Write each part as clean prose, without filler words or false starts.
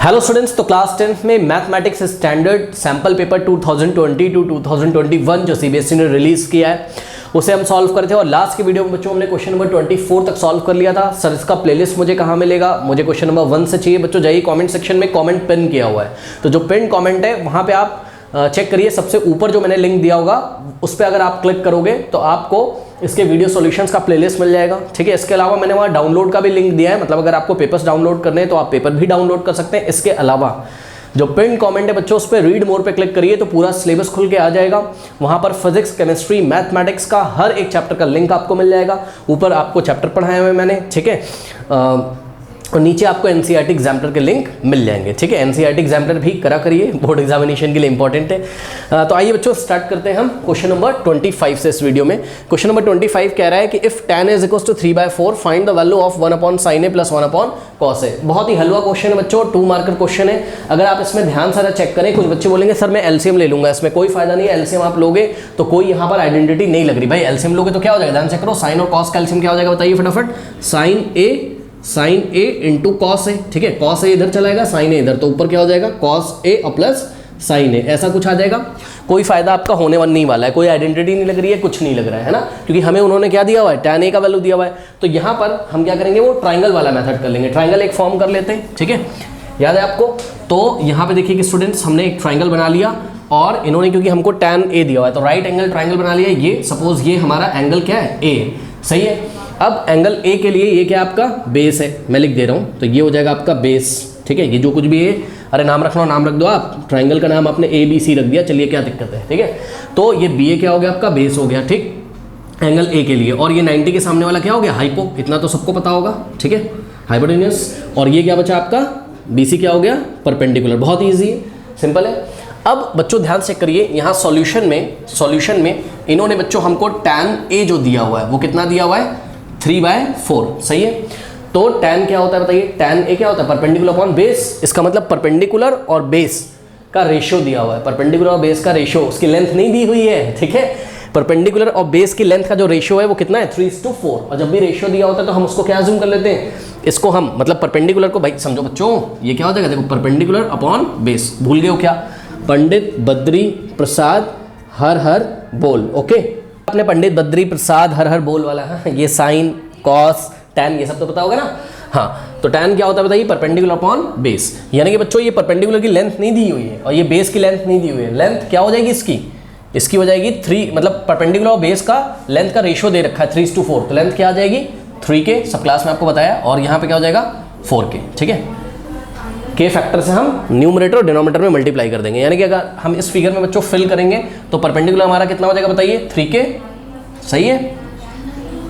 Hello students, तो class 10th में mathematics standard sample paper 2020 to 2021 जो सीबीएसई ने रिलीज़ किया है उसे हम सॉल्व करते हैं। और लास्ट के वीडियो में बच्चों हमने क्वेश्चन नंबर 24 तक सॉल्व कर लिया था। सर इसका प्लेलिस्ट मुझे कहाँ मिलेगा? मुझे क्वेश्चन नंबर 1 से चाहिए। बच्चों जाइए कमेंट सेक्शन में, कमेंट पिन किया हुआ है, तो जो पिन कमेंट है वहाँ पे आप चेक करिए। सबसे ऊपर जो मैंने लिंक दिया होगा उस पर अगर आप क्लिक करोगे तो आपको इसके वीडियो सॉल्यूशंस का प्लेलिस्ट मिल जाएगा। ठीक है, इसके अलावा मैंने वहाँ डाउनलोड का भी लिंक दिया है, मतलब अगर आपको पेपर्स डाउनलोड करने हैं तो आप पेपर भी डाउनलोड कर सकते हैं। इसके अलावा जो पिन कमेंट है बच्चों, उस पर रीड मोर पे क्लिक करिए तो पूरा सिलेबस खुल के आ जाएगा। वहाँ पर फिजिक्स, केमिस्ट्री, मैथमेटिक्स का हर एक चैप्टर का लिंक आपको मिल जाएगा। ऊपर आपको चैप्टर पढ़ाए हुए मैंने, ठीक है, और नीचे आपको एनसीईआरटी एग्जाम्पलर के लिंक मिल जाएंगे। ठीक है, एनसीईआरटी एग्जाम्पलर भी करा करिए, बोर्ड एग्जामिनेशन के लिए इंपॉर्टेंट है। तो आइए बच्चों स्टार्ट करते हैं हम क्वेश्चन नंबर 25 से इस वीडियो में। क्वेश्चन नंबर 25 कह रहा है कि if tan a = 3/4 find the value of 1/sin a + 1/cos a। बहुत ही हलवा क्वेश्चन है बच्चों, 2 मार्कर क्वेश्चन है। अगर आप इसमें ध्यान से चेक करें, कुछ बच्चे बोलेंगे सर मैं एलसीएम ले लूंगा, इसमें कोई फायदा नहीं है। एलसीएम आप लोगे तो कोई यहाँ पर आइडेंटिटी नहीं लग रही। भाई एलसीएम लोगे तो क्या हो जाएगा? ध्यान चेक करो, साइन और कॉस का एलसीएम क्या हो जाएगा बताइए फटाफट? Sign A into cos A. ठीक है, कॉस ए इधर चलाएगा, साइन ए इधर, तो ऊपर क्या हो जाएगा? कॉस ए और प्लस साइन ए, ऐसा कुछ आ जाएगा। कोई फायदा आपका होने नहीं वाला है, कोई आइडेंटिटी नहीं लग रही है, कुछ नहीं लग रहा है ना, क्योंकि हमें उन्होंने क्या दिया हुआ है? tan a का वैल्यू दिया हुआ है। तो यहाँ पर हम क्या करेंगे? वो ट्राइंगल वाला मेथड कर लेंगे। ट्राइंगल एक फॉर्म कर लेते हैं, ठीक है, याद है आपको? तो यहाँ पे देखिए कि स्टूडेंट्स हमने एक ट्राइंगल बना लिया और इन्होंने क्योंकि हमको tan a दिया हुआ है तो राइट एंगल ट्राइंगल बना लिया। ये सपोज ये हमारा एंगल क्या है? a, सही है। अब एंगल ए के लिए ये क्या आपका बेस है, मैं लिख दे रहा हूँ, तो ये हो जाएगा आपका बेस। ठीक है, ये जो कुछ भी है, अरे नाम रखना, नाम रख दो आप। ट्राइंगल का नाम आपने ए बी सी रख दिया, चलिए क्या दिक्कत है, ठीक है। तो ये बी ए क्या हो गया? आपका बेस हो गया, ठीक, एंगल ए के लिए। और ये 90 के सामने वाला क्या हो गया? हाइपो, इतना तो सबको पता होगा, ठीक है, हाइपोटेन्यूस। और ये क्या बचा आपका? बी सी क्या हो गया? परपेंडिकुलर। बहुत ईजी है, सिंपल है। अब बच्चों ध्यान से करिए, यहाँ सॉल्यूशन में इन्होंने बच्चों हमको tan a जो दिया हुआ है वो कितना दिया हुआ है? 3/4, सही है। तो tan क्या होता है बताइए? tan a क्या होता है? Perpendicular upon base. इसका मतलब परपेंडिकुलर और बेस का रेशियो दिया हुआ है। परपेंडिकुलर और बेस का रेशियो, उसकी लेंथ नहीं दी हुई है, ठीक है। परपेंडिकुलर और बेस की लेंथ का जो रेशियो है वो कितना है? 3:4। और जब भी रेशियो दिया होता है तो हम उसको क्या अज्यूम कर लेते हैं? इसको हम मतलब परपेंडिकुलर को, भाई समझो बच्चों, ये क्या हो जाएगा? देखो, परपेंडिकुलर अपॉन बेस। भूल गए हो क्या? पंडित बद्री प्रसाद हर हर बोल। ओके, आपने पंडित बद्री प्रसाद हर हर बोल वाला है, ये साइन, कॉस, टैन, ये सब तो पता होगा ना। हाँ, तो टैन क्या होता है बताइए? Perpendicular upon base. यानी कि बच्चों ये परपेंडिकुलर की लेंथ नहीं दी हुई है और ये बेस की लेंथ नहीं दी हुई है। लेंथ क्या हो जाएगी इसकी हो जाएगी 3, मतलब परपेंडिकुलर और बेस का लेंथ का रेशियो दे रखा है 3:4, तो लेंथ क्या आ जाएगी? 3K, सब क्लास में आपको बताया। और यहाँ पे क्या हो जाएगा? 4K, ठीक है। के फैक्टर से हम न्यूमरेटर और डिनोमिनेटर में मल्टीप्लाई कर देंगे। यानी कि अगर हम इस फिगर में बच्चों फिल करेंगे तो परपेंडिकुलर हमारा कितना हो जाएगा बताइए? 3K, सही है।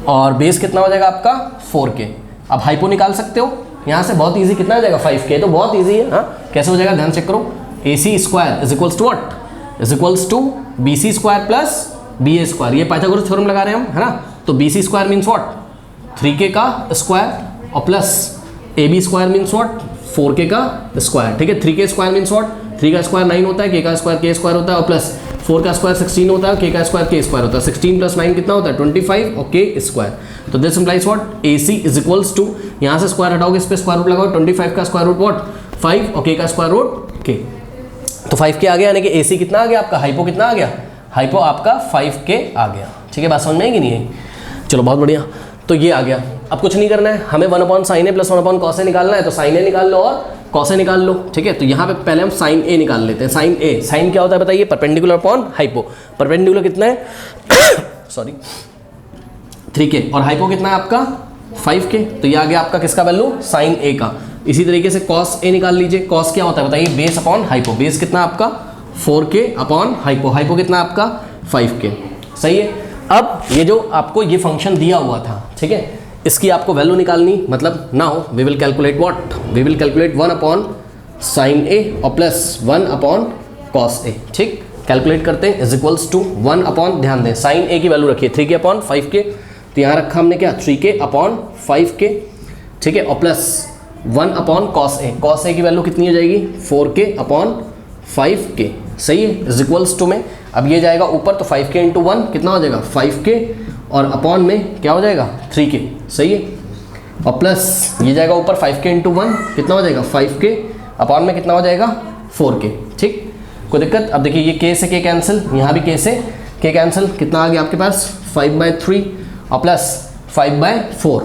और बेस कितना हो जाएगा आपका? 4K। अब हाइपो निकाल सकते हो यहाँ से, बहुत इजी। कितना हो जाएगा? 5K। तो बहुत इजी है। हाँ, कैसे हो जाएगा? ध्यान चेक करो। AC² is equals to what? Is equals to BC² plus BA²। ये पाइथागोरस थ्योरम लगा रहे हैं हम, है ना। तो BC² मीन्स व्हाट? 3K का स्क्वायर और plus AB² means what? 4K का स्क्वायर, ठीक है। 3K² means what? 3 का स्क्वायर 9 होता है, K का स्क्वायर K² होता है, और प्लस 4 का स्क्वायर 16 होता है, K का स्क्वायर K² होता है। 16 + 9 कितना होता है? 25 और K²। तो this implies what? AC is equals to, यहाँ से स्क्वायर हटाओगे, इस पे स्क्वायर रूट लगाओ, 25 का स्क्वायर रूट व्हाट? 5 और K का स्क्वायर रूट K। तो 5K आ गया, यानी कि AC कितना आ गया आपका? हाइपो कितना आ गया? हाइपो आपका 5K आ गया, ठीक है। बात समझ में आएगी नहीं है? चलो बहुत बढ़िया। तो ये आ गया। अब कुछ नहीं करना है हमें, 1/sin a + 1/cos a निकालना है, तो sin a निकाल लो और cos a निकाल लो, ठीक है। तो यहाँ पे पहले हम sin a निकाल लेते हैं। sin a, sin क्या होता है बताइए? Perpendicular upon hypo. परपेंडिकुलर कितना है? सॉरी 3K, और हाइपो कितना है आपका? 5K। तो ये आ गया आपका किसका वैल्यू? sin a का। इसी तरीके से cos a निकाल लीजिए। cos क्या होता है बताइए? Base upon hypo. बेस कितना आपका? 4K upon hypo. हाइपो कितना आपका? 5K, सही है। अब ये जो आपको ये फंक्शन दिया हुआ था, ठीक है, इसकी आपको वैल्यू निकालनी, मतलब now we will calculate what? We will calculate 1/sin a और प्लस 1/cos a, ठीक। कैलकुलेट करते हैं, इज इक्वल्स टू 1/, ध्यान दें sin a की वैल्यू रखिए 3K अपॉन 5K, तो यहाँ रखा हमने क्या? 3K अपॉन 5K, ठीक है, और plus 1/cos a। cos a की वैल्यू कितनी हो जाएगी? 4K अपॉन 5K, सही है, इज इक्वल्स टू में। अब ये जाएगा ऊपर, तो 5K × 1 कितना हो जाएगा? 5K, और अपॉन में क्या हो जाएगा? 3K, सही है। और प्लस ये जाएगा ऊपर 5K × 1 कितना हो जाएगा? 5K, अपॉन में कितना हो जाएगा 4k, ठीक, कोई दिक्कत। अब देखिए ये k से k कैंसिल, यहाँ भी k से k कैंसिल, कितना आ गया आपके पास 5/3 और प्लस 5/4।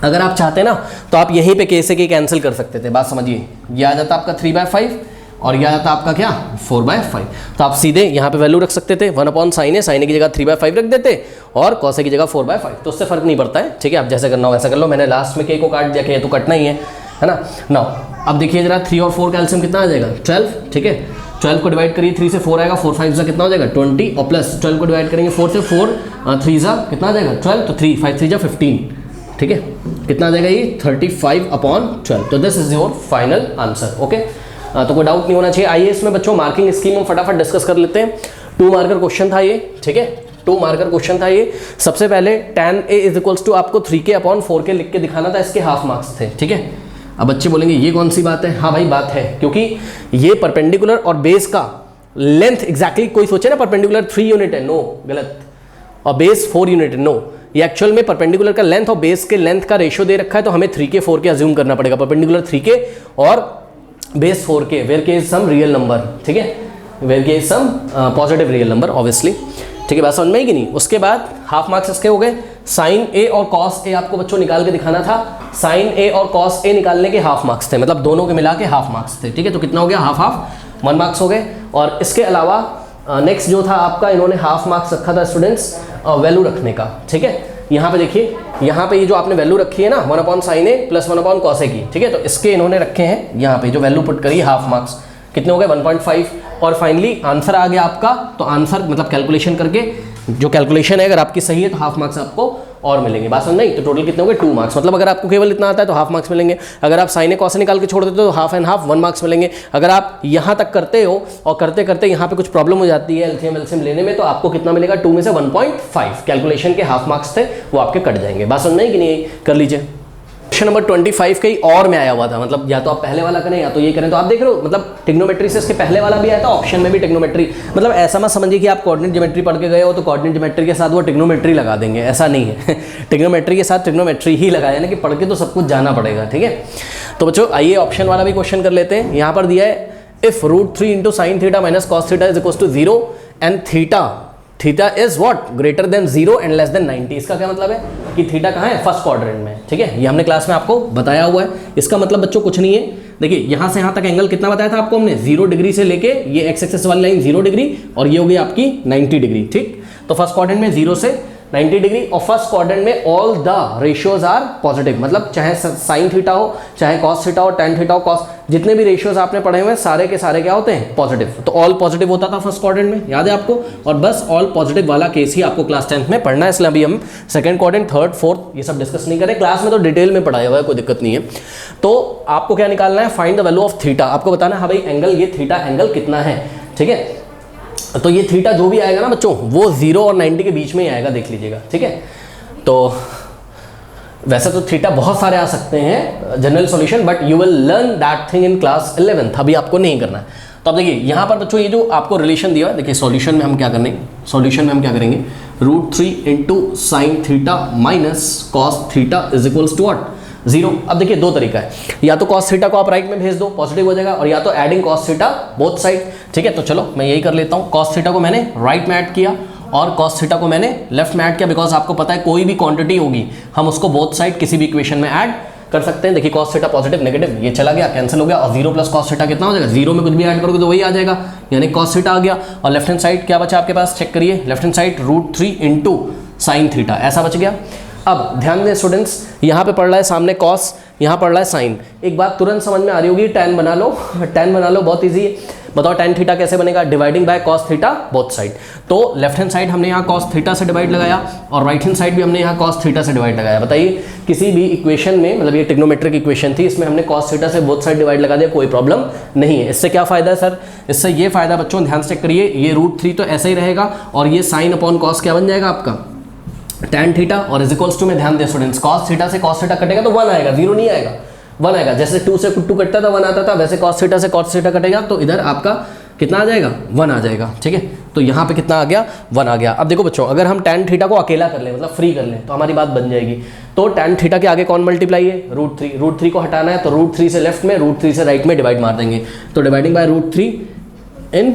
अगर आप चाहते हैं ना तो आप यहीं पे k से k कैंसिल कर सकते थे, बात समझिए, ये आ जाता आपका 3/5 और ये आ जाता आपका क्या 4/5। तो आप सीधे यहाँ पे वैल्यू रख सकते थे 1/sin a की जगह 3/5 रख देते और cos a की जगह 4/5, तो उससे फर्क नहीं पड़ता है, ठीक है। आप जैसे करना हो वैसा कर लो, मैंने लास्ट में k को काट दिया, k तो कटना ही है ना। नाउ अब देखिए जरा 3 और 4 का एलसीएम कितना आ जाएगा 12, ठीक है। 12 को डिवाइड करिए 3 से 4 आएगा, 4 5 जा कितना हो जाएगा 20 और प्लस 12 को डिवाइड करेंगे 4 से 4 3 जा कितना आ जाएगा 12, तो 3 5 3 जा 15, ठीक है। कितना आ जाएगा ये 35/12। तो this is your final answer, okay. तो कोई डाउट नहीं होना चाहिए। आइए इसमें बच्चों मार्किंग स्कीम हम फटाफट डिस्कस कर लेते हैं। 2 मार्कर क्वेश्चन था ये, ठीक है, 2 मार्कर क्वेश्चन था ये। सबसे पहले tan a = आपको 3k/4k लिख के दिखाना था, इसके हाफ मार्क्स थे, ठीक है। अब बच्चे बोलेंगे ये कौन सी बात है, हाँ भाई बात है, क्योंकि ये परपेंडिकुलर और बेस का लेंथ एग्जैक्टली कोई सोचे ना परपेंडिकुलर 3 यूनिट है, नो, गलत, और बेस 4 यूनिट है, नो। ये एक्चुअल में परपेंडिकुलर का लेंथ और बेस के लेंथ का रेशियो दे रखा है, तो हमें 3k 4k अज्यूम करना पड़ेगा, परपेंडिकुलर 3k और base 4k, where K is some real number, ठीक है, where K is some positive real number obviously, ठीक है, बात समझ में आई कि नहीं। उसके बाद हाफ मार्क्स इसके हो गए। साइन ए और कॉस ए आपको बच्चों निकाल के दिखाना था, साइन ए और कॉस ए निकालने के हाफ मार्क्स थे, मतलब दोनों के मिला के हाफ मार्क्स थे, ठीक है। तो कितना हो गया हाफ हाफ 1 मार्क्स हो गए। और इसके अलावा नेक्स्ट जो था आपका, इन्होंने हाफ मार्क्स रखा था स्टूडेंट्स वैल्यू रखने का, ठीक है। यहाँ पे देखिए, यहाँ पे ये जो आपने वैल्यू रखी है ना 1/sin a + 1/cos a की, ठीक है, तो इसके इन्होंने रखे हैं यहाँ पे जो वैल्यू पुट करी हाफ मार्क्स, कितने हो गए 1.5। और फाइनली आंसर आ गया आपका, तो आंसर मतलब कैलकुलेशन करके जो कैलकुलेशन है अगर आपकी सही है तो हाफ मार्क्स आपको और मिलेंगे, बात समझ नहीं। तो टोटल कितने हो गए 2 मार्क्स, मतलब अगर आपको केवल इतना आता है तो हाफ मार्क्स मिलेंगे, अगर आप साइन ए कॉस निकाल के छोड़ देते हो तो हाफ एंड हाफ 1 मार्क्स मिलेंगे। अगर आप यहाँ तक करते हो और करते करते यहाँ पे कुछ प्रॉब्लम हो जाती है एलसीएम एलसीएम लेने में, तो आपको कितना मिलेगा 2 में से 1.5 कैलकुलेशन के हाफ मार्क्स थे वो आपके कट जाएंगे, बात समझ नहीं कि नहीं, कर लीजिए। क्वेश्चन नंबर 25 कहीं और में आया हुआ था, मतलब या तो आप पहले वाला करें या तो ये करें, तो आप देख रहे हो मतलब ट्रिग्नोमेट्री से इसके पहले वाला भी आया था, ऑप्शन में भी ट्रिग्नोमेट्री, मतलब ऐसा मत समझिए कि आप कोऑर्डिनेट ज्योमेट्री पढ़ के गए हो तो कोऑर्डिनेट ज्योमेट्री के साथ वो ट्रिग्नोमेट्री लगा देंगे, ऐसा नहीं है। ट्रिग्नोमेट्री के साथ ट्रिग्नोमेट्री ही लगाया, यानी कि पढ़ के तो सब कुछ जाना पड़ेगा, ठीक है। तो बच्चों आइए ऑप्शन वाला भी क्वेश्चन कर लेते हैं। यहाँ पर दिया है if √3 × sin θ - cos θ = 0 and theta is what greater than 0 and less than 90। इसका क्या मतलब है कि थीटा कहाँ है फर्स्ट क्वाड्रेंट में, ठीक है, ये हमने क्लास में आपको बताया हुआ है। इसका मतलब बच्चों कुछ नहीं है, देखिए यहाँ से यहाँ तक एंगल कितना बताया था आपको हमने 0 डिग्री से लेके ये एक्स एक्सिस वाली लाइन 0 डिग्री और ये हो गई आपकी 90 डिग्री, ठीक। तो फर्स्ट क्वाड्रेंट में 0 से 90 डिग्री और फर्स्ट क्वाड्रेंट में all the ratios are positive, मतलब चाहे साइन थीटा हो, चाहे कॉस थीटा हो, टैन थीटा हो, कॉस, जितने भी रेशियोज आपने पढ़े हुए हैं सारे के सारे क्या होते हैं पॉजिटिव। तो ऑल पॉजिटिव होता था फर्स्ट क्वाड्रेंट में, याद है आपको, और बस ऑल पॉजिटिव वाला केस ही आपको क्लास 10th में पढ़ना है, इसलिए अभी हम सेकंड क्वाड्रेंट, थर्ड, फोर्थ ये सब डिस्कस नहीं करें, क्लास में तो डिटेल में पढ़ाया हुआ है, कोई दिक्कत नहीं है। तो आपको क्या निकालना है, find the value of theta, आपको बताना है हाँ भाई एंगल ये थीटा एंगल कितना है, ठीक है। तो ये थीटा जो भी आएगा ना बच्चों वो 0 और 90 के बीच में ही आएगा, देख लीजिएगा, ठीक है। तो वैसे तो थीटा बहुत सारे आ सकते हैं general solution, but you will learn that thing in class 11th, अभी आपको नहीं करना है। तो अब देखिए यहाँ पर बच्चों ये जो आपको रिलेशन दिया है, देखिए सॉल्यूशन में हम क्या करेंगे, सॉल्यूशन में हम क्या करेंगे √3 × sin θ - cos θ = what 0। अब देखिए दो तरीका है, या तो cos θ को आप राइट में भेज दो पॉजिटिव हो जाएगा, और या तो एडिंग cos θ बोथ साइड, ठीक है। तो चलो मैं यही कर लेता हूँ, cos θ को मैंने राइट में ऐड किया और cos θ को मैंने लेफ्ट में ऐड किया, बिकॉज आपको पता है कोई भी क्वांटिटी होगी हम उसको बोथ साइड किसी भी इक्वेशन में ऐड कर सकते हैं। देखिए cos θ पॉजिटिव नेगेटिव ये चला गया कैंसिल हो गया, और 0 + cos θ कितना हो जाएगा 0 में कुछ भी ऐड करोगे तो वही आ जाएगा, यानी cos θ आ गया। और लेफ्ट हैंड साइड क्या बचा आपके पास, चेक करिए, लेफ्ट हैंड साइड √3 × sin θ ऐसा बच गया। अब ध्यान दें स्टूडेंट्स, यहाँ पे पढ़ रहा है सामने cos, यहाँ पढ़ रहा है sin। एक बात तुरंत समझ में आ रही होगी, tan बना लो, tan बना लो, बहुत इजी है। बताओ tan थीटा कैसे बनेगा, dividing by cos theta both side. तो लेफ्ट हैंड साइड हमने यहाँ cos थीटा से डिवाइड लगाया और राइट हैंड साइड भी हमने यहाँ cos थीटा से डिवाइड लगाया। बताइए किसी भी इक्वेशन में, मतलब ये ट्रिग्नोमेट्रिक इक्वेशन थी, इसमें हमने cos थीटा से बोथ साइड डिवाइड लगा दिया, कोई प्रॉब्लम नहीं है। इससे क्या फायदा है सर, इससे ये फायदा बच्चों ध्यान से करिए, ये √3 तो ऐसे ही रहेगा और ये sin अपॉन cos क्या बन जाएगा आपका tan थीटा, और इज इक्वल्स टू में ध्यान दें स्टूडेंट्स, cos थीटा से cos थीटा कटेगा तो 1 आएगा, 0 नहीं आएगा, 1 आएगा। जैसे 2 से 2 कटता था 1 आता था, वैसे cos थीटा से cos थीटा कटेगा तो इधर आपका कितना आ जाएगा 1 आ जाएगा, ठीक है। तो यहाँ पे कितना आ गया 1 आ गया। अब देखो बच्चों, अगर हम tan थीटा को अकेला कर लें, मतलब फ्री कर लें, तो हमारी बात बन जाएगी। तो tan थीटा के आगे कौन मल्टीप्लाई है, √3। √3 को हटाना है तो √3 से लेफ्ट में, √3 से राइट में डिवाइड मार देंगे। तो dividing by √3 in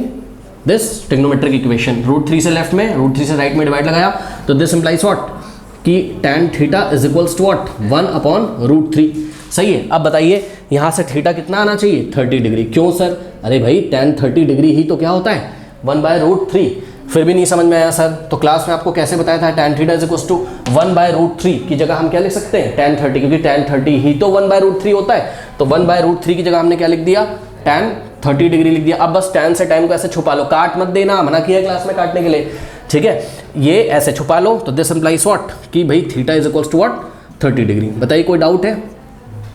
this trigonometric equation, √3 से लेफ्ट में, √3 से राइट में डिवाइड लगाया, तो दिस इंप्लाइज व्हाट कि tan theta is equals to what 1/√3। सही है। अब बताइए यहाँ से थीटा कितना आना चाहिए 30 डिग्री। क्यों सर? अरे भाई tan 30 डिग्री ही तो क्या होता है 1/√3। फिर भी नहीं समझ में आया सर, तो क्लास में आपको कैसे बताया था tan theta is equals to 1/√3 की जगह हम क्या लिख सकते हैं tan 30, क्योंकि tan 30 ही तो 1/√3 होता है। तो 1/√3 की जगह हमने क्या लिख दिया tan 30 डिग्री लिख दिया। अब बस tan से tan को ऐसे छुपा लो, काट मत देना, मना किया है क्लास में काटने के लिए, ठीक है। ये ऐसे छुपा लो, तो दिस इंप्लाइज व्हाट कि भाई theta is equals to what 30 degree. बताइए कोई डाउट है?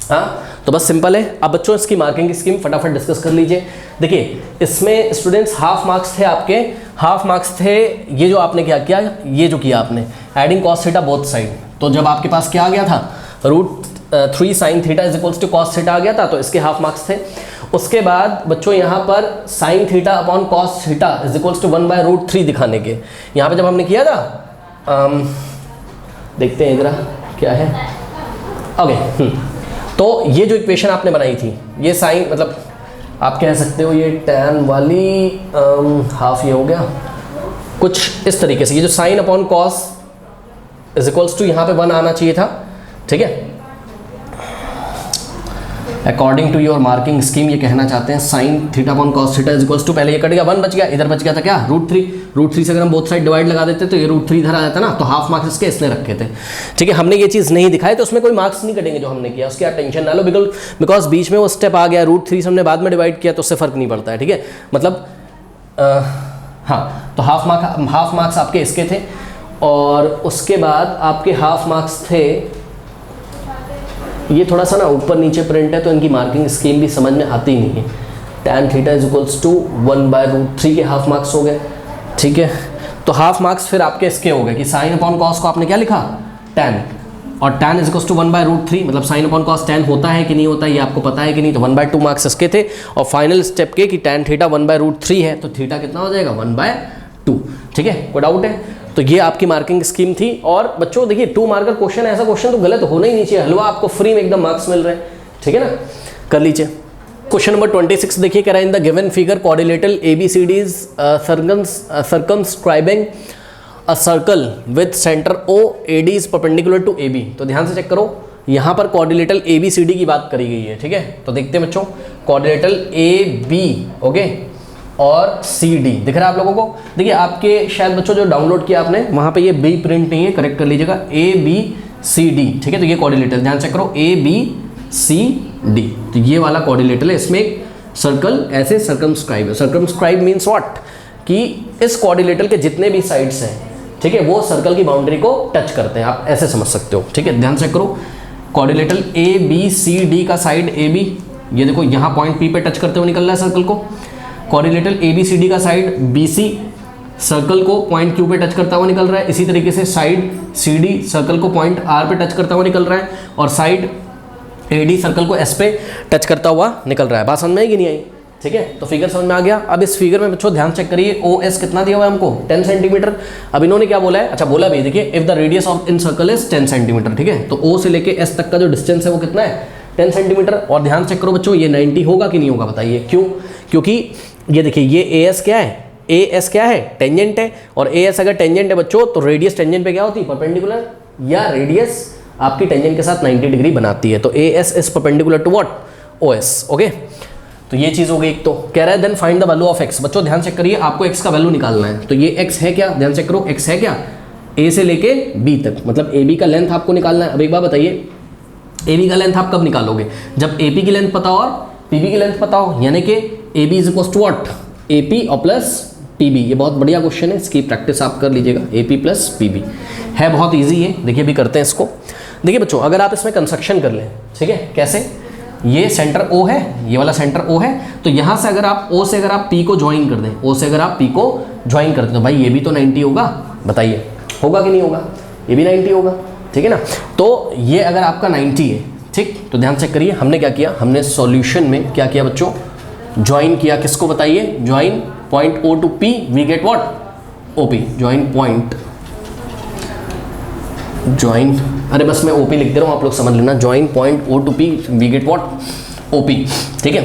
हाँ, तो बस सिंपल है। अब बच्चों इसकी मार्किंग की स्कीम फटाफट डिस्कस कर लीजिए। देखिए इसमें स्टूडेंट्स हाफ मार्क्स थे आपके, हाफ मार्क्स थे। ये जो आपने क्या किया, ये जो किया आपने adding cos theta both side, तो जब आपके पास क्या आ गया था √3 sin theta is equals to cos theta आ गया था, तो इसके हाफ मार्क्स थे। उसके बाद बच्चों यहाँ पर sin theta upon cos theta is equals to 1/√3 दिखाने के, यहाँ पे जब हमने किया था देखते हैं इधर क्या है। ओके, तो ये जो इक्वेशन आपने बनाई थी, ये साइन मतलब आप कह सकते हो ये tan वाली हाफ ये हो गया कुछ इस तरीके से। ये जो sine upon cos is equals to यहाँ पे 1 आना चाहिए था, ठीक है। According to your marking scheme ये कहना चाहते हैं sine theta upon cos theta is equals to, पहले ये कट गया 1 बच गया, इधर बच गया था क्या √3 से अगर हम बोथ साइड डिवाइड लगा देते तो ये √3 इधर आ जाता ना, तो हाफ मार्क्स इसके इसने रखे थे, ठीक है। हमने ये चीज़ नहीं दिखाई तो उसमें कोई मार्क्स नहीं कटेंगे जो हमने किया, उसकी आप टेंशन ना लो, बिकॉज बीच में वो स्टेप आ गया, √3 से हमने बाद में डिवाइड किया तो उससे फर्क नहीं पड़ता है, ठीक है। मतलब हाँ, तो हाफ मार्क्स आपके इसके थे, और उसके बाद आपके हाफ मार्क्स थे, ये थोड़ा सा ना ऊपर नीचे प्रिंट है तो इनकी मार्किंग स्कीम भी समझ में आती नहीं है। tan theta is equals to 1/√3 के हाफ मार्क्स हो गए, ठीक है। तो हाफ मार्क्स फिर आपके इसके हो गए कि साइन अपॉन कॉस को आपने क्या लिखा tan, और tan इज इक्वल्स टू 1/√3, मतलब साइन अपॉन कॉस tan होता है कि नहीं होता है ये आपको पता है कि नहीं, तो 1/2 मार्क्स इसके थे। और फाइनल स्टेप के कि tan थीटा 1/√3 है, तो थीटा कितना हो जाएगा 1/2, ठीक है। कोई डाउट है? तो ये आपकी मार्किंग स्कीम थी। और बच्चों देखिए 2 मार्कर क्वेश्चन, ऐसा क्वेश्चन तो गलत होना ही नहीं चाहिए, हलवा आपको फ्री में एकदम मार्क्स मिल रहे हैं, ठीक है ना। कर लीजिए क्वेश्चन नंबर 26। देखिए कह रहा है in the given figure quadrilateral ABCD circumscribing a circle with centre OAD is perpendicular to AB। तो ध्यान से चेक करो, यहाँ पर क्वाड्रिलेटरल ABCD की बात करी गई है, ठीक है। तो देखते हैं बच्चों, क्वाड्रिलेटरल AB ओके और CD दिख रहा है आप लोगों को। देखिए आपके शायद बच्चों जो डाउनलोड किया आपने वहाँ पे ये B प्रिंट नहीं है, करेक्ट कर लीजिएगा, ABCD, ठीक है। तो ये क्वाड्रिलेटरल ध्यान चेक करो ABCD, तो ये वाला क्वाड्रिलेटरल है, इसमें एक सर्कल ऐसे सर्कमस्क्राइब है। सर्कमस्क्राइब मीन्स व्हाट कि इस क्वाड्रिलेटरल के जितने भी साइड्स हैं, ठीक है, वो सर्कल की बाउंड्री को टच करते हैं, आप ऐसे समझ सकते हो, ठीक है। ध्यान चेक करो, क्वाड्रिलेटरल ABCD का साइड AB, ये देखो यहाँ पॉइंट P पे टच करते हुए निकल रहा है सर्कल को। क्वाड्रिलेटरल ABCD का साइड BC सर्कल को पॉइंट Q पे टच करता हुआ निकल रहा है। इसी तरीके से साइड CD सर्कल को पॉइंट R पे टच करता हुआ निकल रहा है, और साइड AD सर्कल को S पे टच करता हुआ निकल रहा है। बात समझ में आई कि नहीं आई? ठीक है, तो फिगर समझ में आ गया। अब इस फिगर में बच्चों ध्यान चेक करिए, OS कितना दिया हुआ है हमको 10 सेंटीमीटर। अब इन्होंने क्या बोला है, अच्छा बोला भी, देखिए if the radius of in circle is 10 centimetre, ठीक है। तो O से लेके S तक का जो डिस्टेंस है वो कितना है 10 सेंटीमीटर। और ध्यान चेक करो बच्चों, ये 90 होगा कि नहीं होगा बताइए, क्यों? क्योंकि ये देखिए ये AS क्या है, AS क्या है, टेंजेंट है, और AS अगर टेंजेंट है बच्चों तो रेडियस टेंजेंट पे क्या होती है परपेंडिकुलर, या रेडियस आपकी टेंजेंट के साथ 90 डिग्री बनाती है। तो AS is perpendicular to what OS, okay. तो ये चीज़ हो गई। एक तो कह रहा है then find the value of x। बच्चों ध्यान चेक करिए, आपको x का वैल्यू निकालना है। तो ये x है क्या, ध्यान चेक करो, x है क्या A से लेके B तक, मतलब AB का लेंथ आपको निकालना है। अब एक बार बताइए AB का लेंथ आप कब निकालोगे, जब AP की लेंथ पता हो और PB की लेंथ पता हो, यानी कि AB is equal to what AP और प्लस PB। ये बहुत बढ़िया क्वेश्चन है, इसकी प्रैक्टिस आप कर लीजिएगा। AP प्लस PB है, बहुत ईजी है। देखिए अभी करते हैं इसको। देखिए बच्चों अगर आप इसमें कंस्ट्रक्शन कर लें, ठीक है, कैसे, ये सेंटर O है, ये वाला सेंटर O है, तो यहाँ से अगर आप O से अगर आप P को ज्वाइन कर दें, O से अगर आप P को ज्वाइन कर दें तो भाई ये भी तो 90 होगा, बताइए होगा कि नहीं होगा, ये भी 90 होगा, ठीक है ना। तो ये अगर आपका 90 है, ठीक, तो ध्यान चेक करिए हमने क्या किया, हमने सॉल्यूशन में क्या किया बच्चों, ज्वाइन किया, किसको बताइए, join point O to P we get what OP, join point, join, अरे बस मैं OP लिख दे रहा हूँ, आप लोग समझ लेना, join point O to P we get what OP, ठीक है।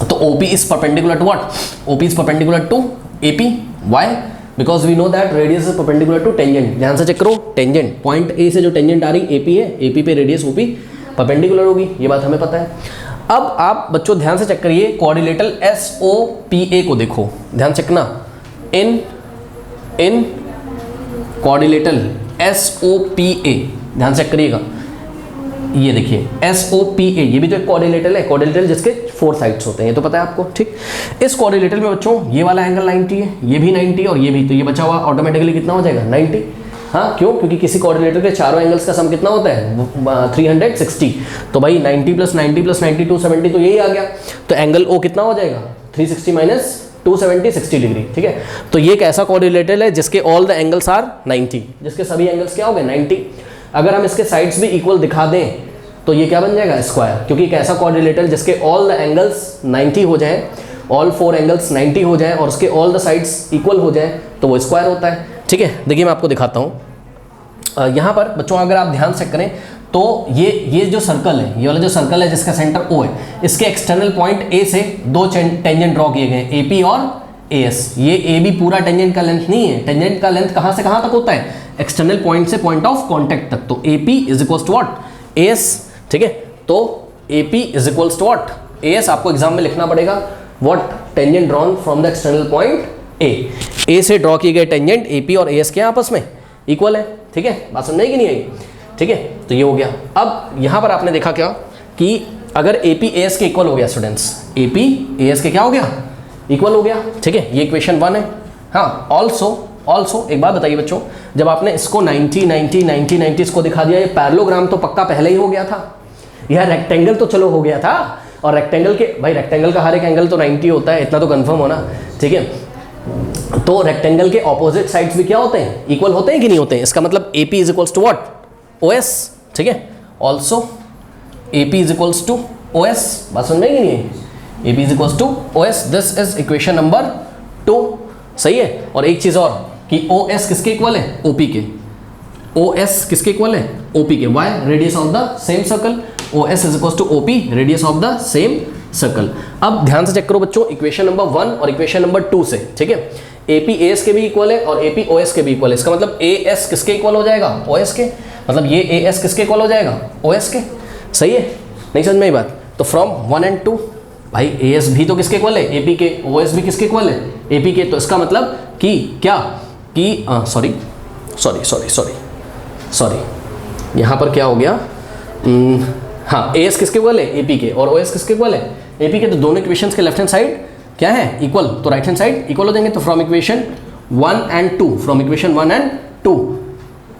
तो OP is perpendicular to what, OP is perpendicular to AP, why, because we know that radius is perpendicular to tangent. ध्यान से चेक करो, टेंजेंट पॉइंट A से जो tangent आ रही AP है, AP पे रेडियस OP परपेंडिकुलर होगी, ये बात हमें पता है। अब आप बच्चों ध्यान से चेक करिए, कोऑर्डिनेटर SOPA को देखो, ध्यान से चेकना, इन कोऑर्डिनेटर SOPA, ध्यान से चेक करिएगा, ये देखिए SOPA, ये भी तो एक कोऑर्डिनेटर है, कोऑर्डिनेटर जिसके 4 साइड्स होते हैं, ये तो पता है आपको, ठीक। इस कोऑर्डिनेटर में बच्चों ये वाला एंगल 90 है, ये भी 90 और ये भी, तो ये बचा हुआ ऑटोमेटिकली कितना हो जाएगा 90। हाँ क्यों, क्योंकि किसी कोऑर्डिनेटर के चारों एंगल्स का सम कितना होता है 360, तो भाई 90 + 90 + 90 270, तो यही आ गया। तो एंगल O कितना हो जाएगा 360 माइनस 270 60 डिग्री, ठीक है। तो ये एक ऐसा कोऑर्डिनेटर है जिसके ऑल द एंगल्स आर 90, जिसके सभी एंगल्स क्या हो गए 90। अगर हम इसके साइड्स भी इक्वल दिखा दें तो ये क्या बन जाएगा स्क्वायर, क्योंकि एक ऐसा कोऑर्डिनेटर जिसके ऑल द एंगल्स 90 हो जाए, ऑल 4 एंगल्स 90 हो जाए और उसके ऑल द साइड्स इक्वल हो जाए तो वो स्क्वायर होता है, ठीक है। देखिए मैं आपको दिखाता हूँ, यहाँ पर बच्चों अगर आप ध्यान से करें तो ये जो सर्कल है, ये वाला जो सर्कल है जिसका सेंटर O है, इसके एक्सटर्नल पॉइंट A से 2 टेंजेंट ड्रॉ किए गए, AP और AS। ये AB पूरा टेंजेंट का लेंथ नहीं है, टेंजेंट का लेंथ कहाँ से कहाँ तक होता है, एक्सटर्नल पॉइंट से पॉइंट ऑफ कॉन्टैक्ट तक। तो AP is equals to what AS, ठीक है। तो AP is equals to what AS, आपको एग्जाम में लिखना पड़ेगा what tangent drawn from the external point A से ड्रॉ किए गए टेंजेंट AP और AS के आपस में इक्वल है, ठीक है। बात समझ कि नहीं आई, ठीक है। तो ये हो गया। अब यहाँ पर आपने देखा क्या कि अगर AP AS के इक्वल हो गया स्टूडेंट्स, AP AS के क्या हो गया इक्वल हो गया, ठीक है। ये इक्वेशन 1 है। हाँ ऑल्सो एक बात बताइए बच्चों, जब आपने इसको 90 90 90 90 इसको दिखा दिया, ये पैरेललोग्राम तो पक्का पहले ही हो गया था, यह रेक्टेंगल तो चलो हो गया था, और रेक्टेंगल के भाई रेक्टेंगल का हर एक एंगल तो 90 होता है, इतना तो कंफर्म होना, ठीक है। तो रेक्टेंगल के ऑपोजिट साइड्स भी क्या होते हैं इक्वल होते हैं कि नहीं होते हैं, इसका मतलब AP is equals to what OS, ठीक है। Also AP is equals to OS, बात समझ में कि नहीं है, AP is equals to OS, this is equation number 2, सही है। और एक चीज और कि OS किसके इक्वल है OP के, OS किसके इक्वल है OP के, why radius of the same circle, OS is equals to OP radius of the same circle. अब ध्यान से चेक करो बच्चों, इक्वेशन नंबर 1 और इक्वेशन नंबर 2 से, ठीक है। AP AS के भी इक्वल है और AP OS के भी इक्वल है, इसका मतलब AS किसके इक्वल हो जाएगा OS के, मतलब ये AS किसके इक्वल हो जाएगा OS के, सही है। नहीं समझ में ये बात, तो फ्रॉम 1 and 2 भाई AS भी तो किसके इक्वल है AP के, OS भी किसके इक्वल है AP के, तो इसका मतलब कि क्या कि सॉरी यहाँ पर क्या हो गया, हाँ AS किसके इक्वल है AP के और OS किसके इक्वल है AP के, तो दोनों इक्वेशंस के लेफ्ट हैंड साइड क्या है इक्वल, तो राइट हैंड साइड इक्वल हो जाएंगे। तो from equation 1 and 2, from equation 1 and 2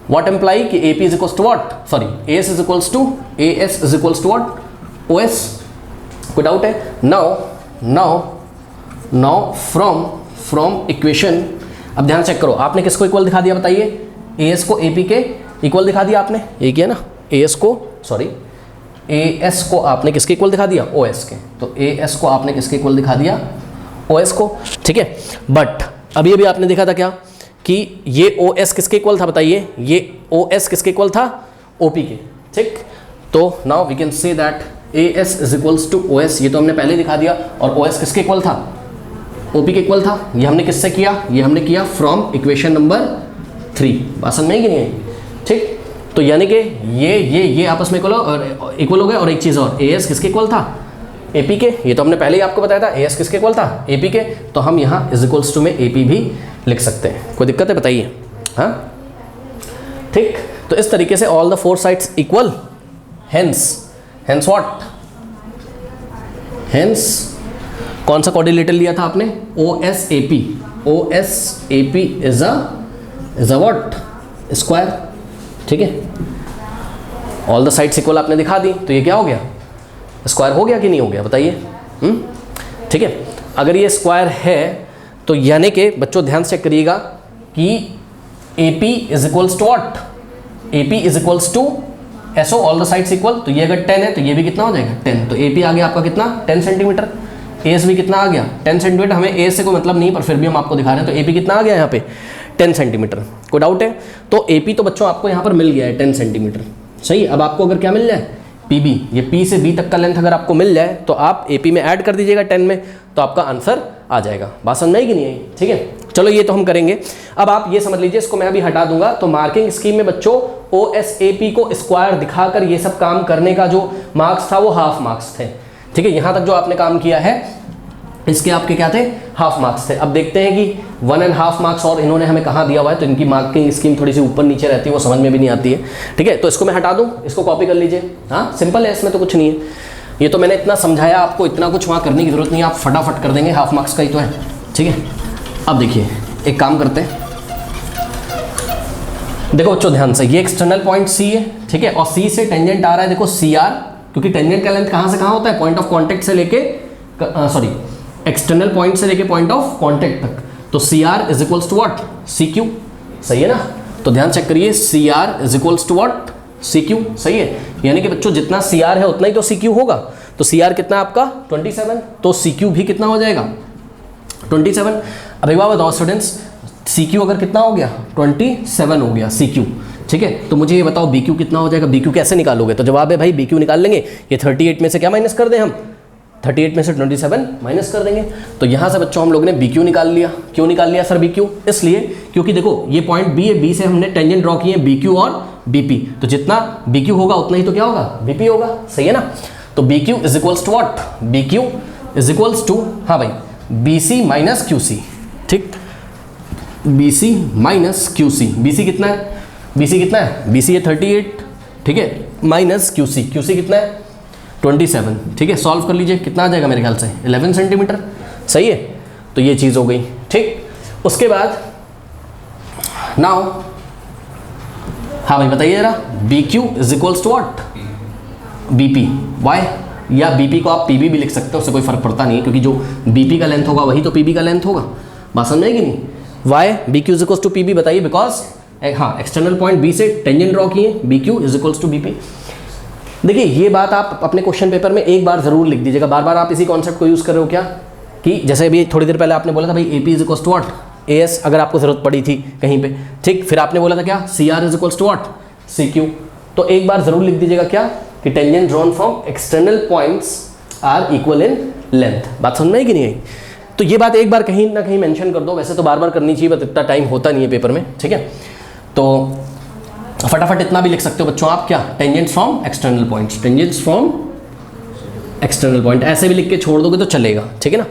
what implies कि AP is equals to what, sorry AS is equals to what OS, कोई डाउट है। नाउ फ्रॉम इक्वेशन, अब ध्यान चेक करो, आपने किसको इक्वल दिखा दिया बताइए, AS को AP के इक्वल दिखा दिया आपने, ये किया ना, AS को आपने किसके इक्वल दिखा दिया OS के, तो AS को आपने किसके इक्वल दिखा दिया OS को, ठीक है। बट अभी आपने देखा था क्या कि ये OS किसके इक्वल था बताइए, ये OS किसके इक्वल था OP के, ठीक। तो now we can say that AS is equals to OS, ये तो हमने पहले दिखा दिया, और OS किसके इक्वल था OP के इक्वल था। ये हमने किससे किया, ये हमने किया फ्रॉम इक्वेशन नंबर 3, बात समझ में कि नहीं है, ठीक। तो यानी कि ये आपस में इक्वल हो गए। और एक चीज़ और, AS किसके इक्वल था AP के, ये तो हमने पहले ही आपको बताया था, AS किसके इक्वल था AP के, तो हम यहाँ इज इक्वल्स टू में AP भी लिख सकते हैं, कोई दिक्कत है बताइए, हाँ ठीक। तो इस तरीके से all the 4 sides equal, hence what, hence कौन सा कोऑर्डिनेटर लिया था आपने OSAP is a what square, ठीक है। ऑल द साइड्स इक्वल आपने दिखा दी, तो ये क्या हो गया स्क्वायर हो गया कि नहीं हो गया बताइए, ठीक है। अगर ये स्क्वायर है तो यानी कि बच्चों ध्यान से चेक करिएगा कि AP is equals to what, AP is equals to SO all the sides equal, तो ये अगर 10 है तो ये भी कितना हो जाएगा 10, तो AP आ गया आपका कितना 10 सेंटीमीटर, एएस भी कितना आ गया 10 सेंटीमीटर। हमें एएस से कोई मतलब नहीं पर फिर भी हम आपको दिखा रहे हैं। तो एपी कितना आ गया यहाँ पे 10 सेंटीमीटर। कोई डाउट है? तो एपी तो बच्चों आपको यहाँ पर मिल गया है 10 सेंटीमीटर, सही। अब आपको अगर क्या मिल जाए पीबी, ये पी से बी तक का लेंथ अगर आपको मिल जाए तो आप एपी में ऐड कर दीजिएगा 10 में, तो आपका आंसर आ जाएगा। बात समझ में आई कि नहीं आई? ठीक है, चलो ये तो हम करेंगे। अब आप ये समझ लीजिए, इसको मैं अभी हटा दूंगा। तो मार्किंग स्कीम में बच्चों OSAP को स्क्वायर दिखाकर ये सब काम करने का जो मार्क्स था वो हाफ मार्क्स थे। ठीक है, यहाँ तक जो आपने काम किया है इसके आपके क्या थे, हाफ मार्क्स थे। अब देखते हैं कि 1.5 मार्क्स और इन्होंने हमें कहाँ दिया हुआ है। तो इनकी मार्किंग स्कीम थोड़ी सी ऊपर नीचे रहती है, वो समझ में भी नहीं आती है। ठीक है, तो इसको मैं हटा दूँ, इसको कॉपी कर लीजिए। हाँ सिंपल है, इसमें तो कुछ नहीं है। ये तो मैंने इतना समझाया आपको, इतना कुछ वहाँ करने की जरूरत नहीं है, आप फटाफट कर देंगे, हाफ मार्क्स का ही तो है। ठीक है, अब देखिए एक काम करते हैं, देखो बच्चों ध्यान से, ये एक्सटर्नल पॉइंट सी है। ठीक है, और सी से टेंजेंट आ रहा है देखो CR, क्योंकि टेंजेंट का लेंथ कहाँ से कहाँ होता है, पॉइंट ऑफ कॉन्टेक्ट से लेके एक्सटर्नल पॉइंट से लेके पॉइंट ऑफ कॉन्टेक्ट तक। तो CR is equals to what, CQ, सही है ना। तो ध्यान चेक करिए, CR is equals to what, CQ, सही है। यानी कि बच्चों जितना CR है उतना ही तो CQ होगा। तो CR कितना आपका 27, तो CQ भी कितना हो जाएगा 27। अब एक बात बताओ स्टूडेंट्स, CQ अगर कितना हो गया 27 हो गया CQ। ठीक है, तो मुझे ये बताओ BQ कितना हो जाएगा, BQ कैसे निकालोगे? तो जवाब है भाई BQ निकाल लेंगे। ये 38 में से क्या माइनस कर दें हम, 38 में से 27 माइनस कर देंगे। तो यहाँ से बच्चों हम लोग ने BQ निकाल लिया। क्यों निकाल लिया सर BQ? इसलिए क्योंकि देखो ये पॉइंट B है, B से हमने टेंजेंट ड्रॉ किए BQ और BP। तो जितना BQ होगा उतना ही तो क्या होगा, BP होगा, सही है ना। तो BQ is equals to what, BQ is equals to, हाँ भाई, BC माइनस QC। ठीक, BC माइनस QC। BC कितना है, BC कितना है, BC है 38, ठीक है, माइनस QC, QC कितना है 27। ठीक है, सॉल्व कर लीजिए, कितना आ जाएगा मेरे ख्याल से 11 सेंटीमीटर, सही है। तो ये चीज़ हो गई। ठीक, उसके बाद नाउ हाँ भाई बताइए जरा, BQ is equals to what, BP, why, या BP को आप PB भी लिख सकते हो, उससे कोई फर्क पड़ता नहीं है, क्योंकि जो BP का लेंथ होगा वही तो PB का लेंथ होगा। बात समझ में आएगी नहीं? Why BQ is equals to PB, बताइए, बिकॉज हाँ एक्सटर्नल पॉइंट B से टेंजेंट ड्रॉ किए, BQ is equals to BP। देखिए ये बात आप अपने क्वेश्चन पेपर में एक बार जरूर लिख दीजिएगा। बार बार आप इसी कॉन्सेप्ट को यूज कर रहे हो क्या, कि जैसे अभी थोड़ी देर पहले आपने बोला था भाई AP is equals to what, AS, अगर आपको जरूरत पड़ी थी कहीं पे। ठीक, फिर आपने बोला था क्या, CR is equals to what, CQ। तो एक बार जरूर लिख दीजिएगा क्या, कि tangent drawn from external points are equal in length. बात समझ में आई कि नहीं आई? तो ये बात एक बार कहीं ना कहीं मेंशन कर दो। वैसे तो बार बार करनी चाहिए, बट इतना टाइम होता नहीं है पेपर में। ठीक है, तो फटाफट इतना भी लिख सकते हो बच्चों आप, क्या, tangents from external points, tangents from external point, ऐसे भी लिख के छोड़ दोगे तो चलेगा। ठीक है ना।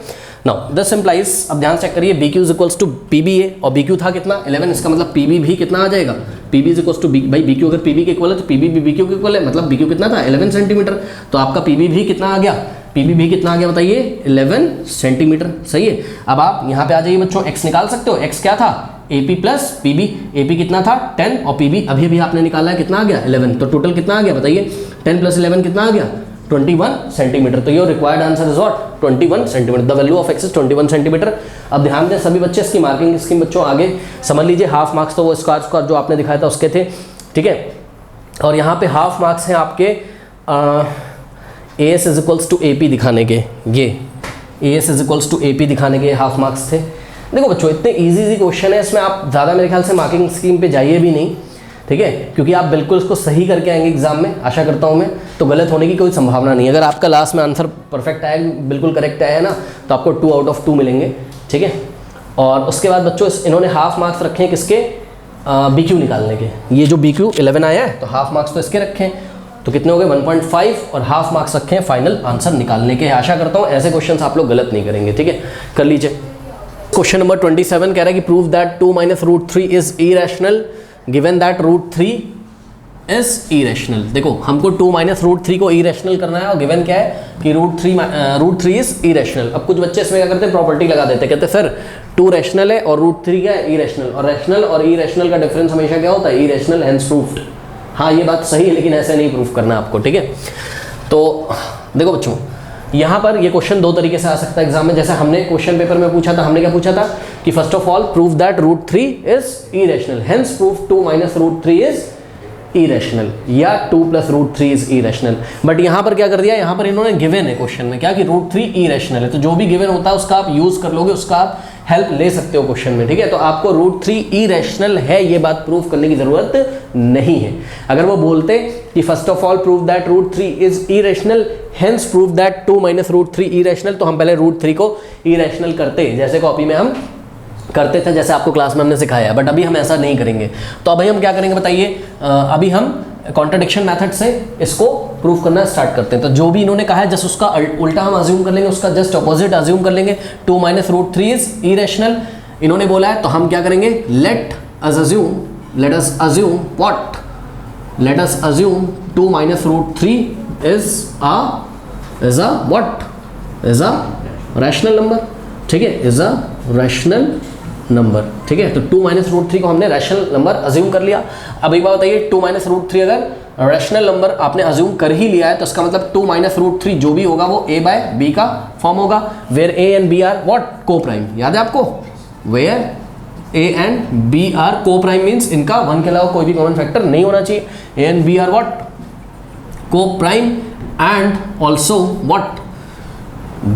नाउ दिस इंप्लाइज, अब ध्यान चेक करिए, BQ is equals to PB है और BQ था कितना 11, इसका मतलब PB भी कितना आ जाएगा, PB इज इक्वल्स टू भाई BQ अगर PB के इक्वल है तो PB भी BQ के इक्वल है, मतलब BQ कितना था 11 सेंटीमीटर। तो आपका PB भी कितना आ गया, PB भी कितना आ गया बताइए 11 सेंटीमीटर, सही है। अब आप यहाँ पे आ जाइए बच्चों, x निकाल सकते हो। x क्या था, AP प्लस PB। AP कितना था 10 और PB अभी अभी आपने निकाला है, कितना आ गया 11। तो टोटल कितना आ गया बताइए, 10 प्लस 11 कितना आ गया 21 सेंटीमीटर। तो your required answer is what, 21 centimetre. The value of x is 21 centimetre. अब ध्यान दें सभी बच्चे, इसकी मार्किंग स्कीम बच्चों आगे समझ लीजिए। हाफ मार्क्स तो वो स्क्वायर जो आपने दिखाया था उसके थे। ठीक है, और यहाँ पे हाफ मार्क्स हैं आपके AS is equals to AP दिखाने के, ये AS is equals to AP दिखाने के हाफ मार्क्स थे। देखो बच्चों इतने इजी क्वेश्चन है, इसमें आप ज़्यादा मेरे ख्याल से मार्किंग स्कीम पे जाइए भी नहीं। ठीक है, क्योंकि आप बिल्कुल इसको सही करके आएंगे एग्जाम में, आशा करता हूँ मैं। तो गलत होने की कोई संभावना नहीं है। अगर आपका लास्ट में आंसर परफेक्ट आया, बिल्कुल करेक्ट आया है ना, तो आपको 2 आउट ऑफ 2 मिलेंगे। ठीक है, और उसके बाद बच्चों इन्होंने हाफ मार्क्स रखे हैं किसके, BQ निकालने के। ये जो BQ 11 आया है तो हाफ मार्क्स तो इसके रखे हैं, तो कितने हो गए 1.5, और हाफ मार्क्स रखे हैं फाइनल आंसर निकालने के। आशा करता हूँ ऐसे क्वेश्चंस आप लोग गलत नहीं करेंगे। ठीक है, कर लीजिए। क्वेश्चन नंबर 27 कह रहा है कि prove that 2 minus root 3 is irrational given that root 3 is irrational. देखो हमको 2 माइनस रूट 3 को इरेशनल करना है, और गिवन क्या है कि रूट 3 इज इरेशनल। अब कुछ बच्चे इसमें क्या करते हैं, प्रॉपर्टी लगा देते हैं, कहते हैं सर 2 रैशनल है और रूट 3 क्या है इरेशनल, और रैशनल और इरेशनल का डिफरेंस हमेशा क्या होता है, इरेशनल, हेंस प्रूफ्ड। हाँ ये बात सही है, लेकिन ऐसे नहीं प्रूफ करना आपको। ठीक है, तो देखो बच्चों यहाँ पर ये क्वेश्चन 2 तरीके से आ सकता है एग्जाम में। जैसे हमने क्वेश्चन पेपर में पूछा था, हमने क्या पूछा था कि first of all prove that root 3 is irrational, hence proof 2 minus root 3 is irrational, या 2 + √3 इज इरेशनल। बट यहाँ पर क्या कर दिया, यहाँ पर इन्होंने गिवन है क्वेश्चन में क्या कि √3 इरेशनल है, तो जो भी गिवन होता है उसका आप यूज कर लोगे, उसका आप हेल्प ले सकते हो क्वेश्चन में, ठीक है। तो आपको √3 इरेशनल है ये बात प्रूव करने की जरूरत नहीं है। अगर वो बोलते कि first of all prove that √3 is irrational, hence prove that 2 - √3 irrational, तो हम पहले √3 को इरेशनल करते, जैसे कॉपी में हम करते थे, जैसे आपको क्लास में हमने सिखाया है। बट अभी हम ऐसा नहीं करेंगे। तो अभी हम क्या करेंगे बताइए, अभी हम कॉन्ट्रडिक्शन मेथड से इसको प्रूव करना स्टार्ट करते हैं। तो जो भी इन्होंने कहा है जस्ट उसका उल्टा हम अज्यूम कर लेंगे, उसका जस्ट अपोजिट अज्यूम कर लेंगे। 2 - √3 इज इरेशनल इन्होंने बोला है, तो हम क्या करेंगे, let us assume what, let us assume 2 - √3 is a what, is a rational number, ठीक है, इज अ रैशनल नंबर, ठीक है। तो 2 - √3 को हमने रैशनल नंबर अज्यूम कर लिया। अब एक बात बताइए, 2 - √3 अगर रैशनल नंबर आपने अज्यूम कर ही लिया है, तो इसका मतलब 2 - √3 जो भी होगा वो a/b का फॉर्म होगा, where a and b are what, को प्राइम। याद है आपको, where a and b are को प्राइम मीन्स इनका 1 के अलावा कोई भी कॉमन फैक्टर नहीं होना चाहिए। a and b are what, को prime, and also what,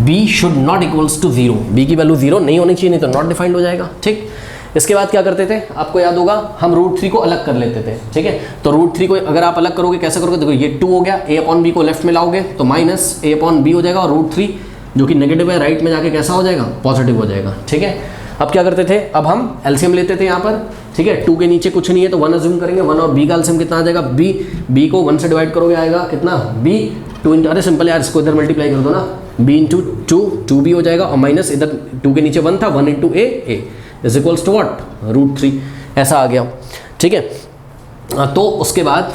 b should not equals to 0, b की वैल्यू 0 नहीं होनी चाहिए, नहीं तो नॉट डिफाइंड हो जाएगा, ठीक। इसके बाद क्या करते थे, आपको याद होगा, हम √3 को अलग कर लेते थे, ठीक है। तो √3 को अगर आप अलग करोगे, कैसे करोगे, देखो ये 2 हो गया, a/b को लेफ्ट में लाओगे तो -a/b हो जाएगा, और √3 जो कि नेगेटिव है राइट में जाके कैसा हो जाएगा, पॉजिटिव हो जाएगा, ठीक है। अब क्या करते थे, अब हम एलसीएम लेते थे यहाँ पर, ठीक है। 2 के नीचे कुछ नहीं है तो 1 अज्यूम करेंगे, 1 और b का एलसीएम कितना आ जाएगा, b को 1 से डिवाइड करोगे आएगा कितना, b 2 अरे सिंपल यार, इसको इधर मल्टीप्लाई कर दो ना, b × 2 हो जाएगा, और माइनस इधर 2 के नीचे 1 था, 1 × a is equals to what, √3, ऐसा आ गया, ठीक है। तो उसके बाद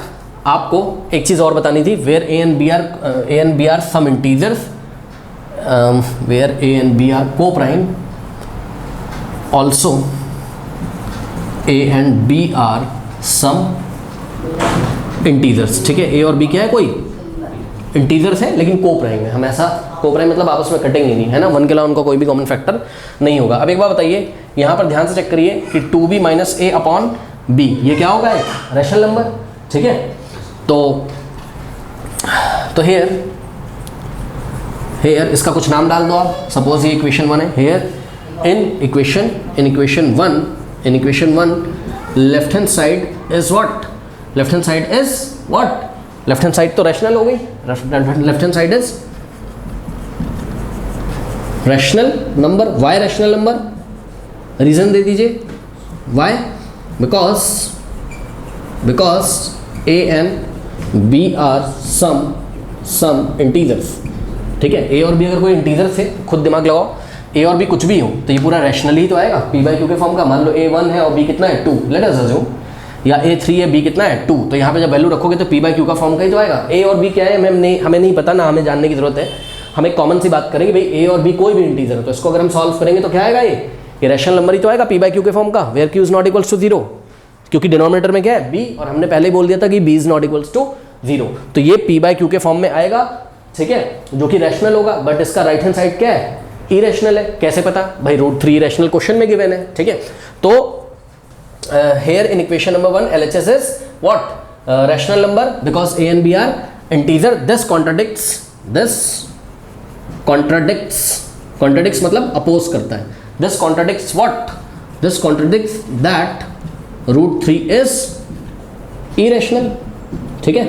आपको एक चीज़ और बतानी थी, where a and b are some integers, where a and b are को prime, also a and b are some integers, ठीक है। a और b क्या है, कोई इंटीजर्स है लेकिन को प्राइम है, हम ऐसा को प्राइम मतलब आपस में कटेंगे नहीं, है ना, 1 के अलावा उनका कोई भी कॉमन फैक्टर नहीं होगा। अब एक बार बताइए, यहाँ पर ध्यान से चेक करिए कि 2b - a/b ये क्या होगा, एक रैशनल नंबर, ठीक है। तो हेयर इसका कुछ नाम डाल दो आप, सपोज ये इक्वेशन 1 है, here in equation 1 left hand side is what, left hand side is what, left hand side तो रैशनल हो गई, left hand side is rational number, why rational number, reason दे दीजिए why, because a and b are some integers, ठीक है। a और b अगर कोई इंटीजर थे, खुद दिमाग लगाओ, a और b कुछ भी हो तो ये पूरा रैशनल ही तो आएगा, p/q के फॉर्म का। मान लो a 1 है और b कितना है 2, लेट अस अज्यूम, या a 3 है, b कितना है 2, तो यहाँ पे जब वैल्यू रखोगे तो p/q का फॉर्म का ही तो आएगा। a और b क्या है हमें नहीं पता ना, हमें जानने की जरूरत है, हम एक कॉमन सी बात करेंगे भाई, a और b कोई भी इंटीजर है, तो इसको अगर हम सॉल्व करेंगे तो क्या आएगा, ये रैशनल नंबर ही तो आएगा p/q के फॉर्म का, where q is not equals to 0, क्योंकि डिनोमिनेटर में क्या है b, और हमने पहले ही बोल दिया था कि b is not equals to 0, तो ये p/q के फॉर्म में आएगा, ठीक है, जो कि रैशनल होगा। बट इसका राइट हैंड साइड क्या है, इरेशनल है। कैसे पता भाई, √3 रैशनल क्वेश्चन में गिवन है, ठीक है। तो here in equation number 1 LHS is what, rational number, because a and b are integer. This contradicts मतलब अपोज करता है, this contradicts what, this contradicts that √3 is irrational, ठीक है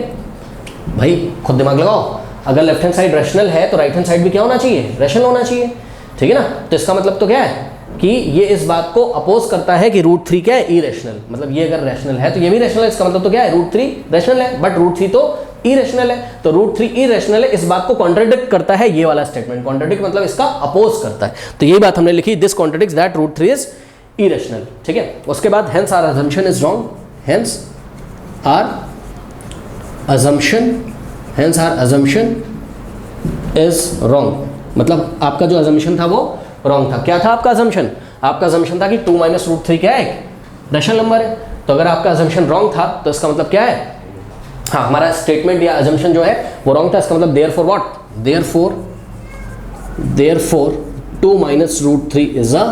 भाई, खुद दिमाग लगाओ, अगर लेफ्ट हैंड साइड रैशनल है तो राइट हैंड साइड भी क्या होना चाहिए, रैशनल होना चाहिए, ठीक है ना। तो इसका मतलब तो क्या है कि ये इस बात को अपोज करता है कि √3 क्या है, इरेशनल, मतलब ये अगर रैशनल है तो ये भी रैशनल है, इसका मतलब तो क्या है, √3 रैशनल है, बट √3 तो इरेशनल है, तो √3 इरेशनल है, इस बात को कॉन्ट्रडिक्ट करता है ये वाला स्टेटमेंट, कॉन्ट्रडिक्ट मतलब इसका अपोज करता है, तो यही बात हमने लिखी, this contradicts that √3 is irrational, ठीक है। उसके बाद hence our assumption is wrong, hence our assumption is wrong, मतलब आपका जो अजम्पशन था वो रॉन्ग था। क्या था आपका अजम्पशन, आपका अजम्पशन था कि 2 - √3 क्या है, रैशनल नंबर है, तो अगर आपका अजम्पशन रॉन्ग था तो इसका मतलब क्या है, हाँ हमारा स्टेटमेंट या अजम्पशन जो है वो रॉन्ग था, इसका मतलब therefore what, therefore 2 - √3 is a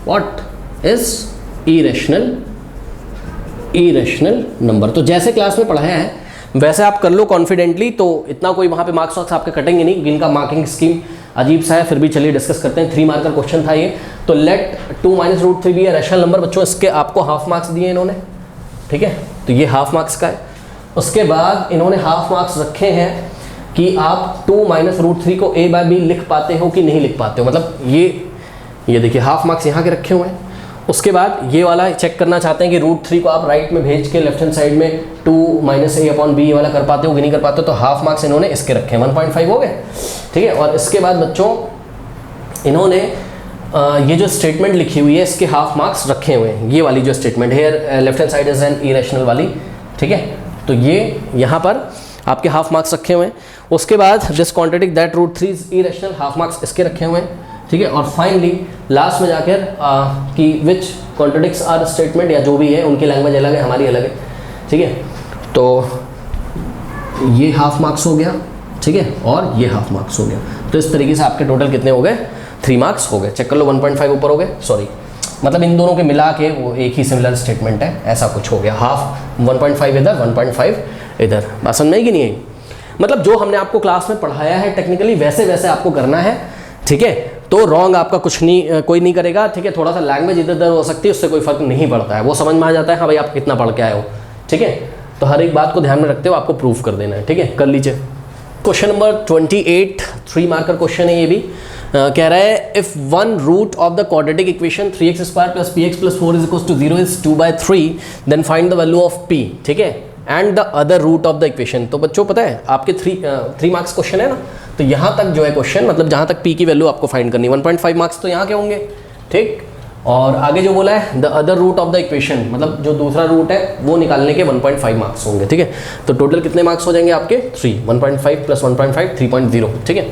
what, is irrational irrational number. तो जैसे क्लास में पढ़ाया है वैसे आप कर लो कॉन्फिडेंटली, तो इतना कोई वहाँ पे मार्क्स वार्क्स आपके कटेंगे नहीं। इनका मार्किंग स्कीम अजीब सा है, फिर भी चलिए डिस्कस करते हैं। 3 मार्क का क्वेश्चन था ये। तो लेट 2 - √3 बी रैशनल नंबर। बच्चों इसके आपको हाफ मार्क्स दिए इन्होंने, ठीक है, तो ये हाफ मार्क्स का है। उसके बाद इन्होंने हाफ मार्क्स रखे हैं कि आप 2 - √3 को a/b लिख पाते हो कि नहीं लिख पाते हो, मतलब ये देखिए हाफ मार्क्स यहाँ के रखे हुए हैं। उसके बाद ये वाला चेक करना चाहते हैं कि √3 को आप राइट में भेज के लेफ्ट हैंड साइड में 2 - a/b ये वाला कर पाते हो कि नहीं कर पाते हो, तो हाफ मार्क्स इन्होंने इसके रखे हैं, 1.5 हो गए, ठीक है। और इसके बाद बच्चों इन्होंने ये जो स्टेटमेंट लिखी हुई है इसके हाफ मार्क्स रखे हुए हैं। ये वाली जो स्टेटमेंट है left hand side is an irrational वाली, ठीक है, तो ये यहाँ पर आपके हाफ मार्क्स रखे हुए हैं। उसके बाद this contradict that √3 is irrational, half marks इसके रखे हुए हैं, ठीक है। और फाइनली लास्ट में जाकर कि विच कॉन्ट्रडिक्ट्स आर स्टेटमेंट, या जो भी है उनकी लैंग्वेज अलग है हमारी अलग है, ठीक है। तो ये हाफ मार्क्स हो गया, ठीक है, और ये हाफ मार्क्स हो गया। तो इस तरीके से आपके टोटल कितने हो गए, 3 मार्क्स हो गए। चेक कर लो, 1.5 ऊपर हो गए, सॉरी मतलब इन दोनों के मिला के वो एक ही सिमिलर स्टेटमेंट है, ऐसा कुछ हो गया। हाफ 1.5 इधर 1.5 इधर, बात समझ में आई कि नहीं आई? मतलब जो हमने आपको क्लास में पढ़ाया है टेक्निकली वैसे वैसे आपको करना है, ठीक है। तो रॉन्ग आपका कुछ नहीं, कोई नहीं करेगा, ठीक है। थोड़ा सा लैंग्वेज इधर उधर हो सकती है, उससे कोई फर्क नहीं पड़ता है, वो समझ में आ जाता है हाँ भाई आप कितना पढ़ के आए हो, ठीक है। तो हर एक बात को ध्यान में रखते हो आपको प्रूफ कर देना है, ठीक है। कर लीजिए क्वेश्चन नंबर 28, 3 मार्कर क्वेश्चन है ये भी। कह रहा है if one root of the quadratic equation 3x² + px + 4 = 0 is 2/3 then find the value of p, ठीक है, and the other root of the equation. तो बच्चों पता है आपके 3 मार्क्स क्वेश्चन है ना, तो यहाँ तक जो है क्वेश्चन, मतलब जहाँ तक p की वैल्यू आपको फाइंड करनी, 1.5 मार्क्स तो यहाँ के होंगे, ठीक। और आगे जो बोला है the other root of the equation, मतलब जो दूसरा रूट है वो निकालने के 1.5 मार्क्स होंगे, ठीक है। तो टोटल कितने मार्क्स हो जाएंगे आपके 3, 1.5 + 1.5 3.0, ठीक है।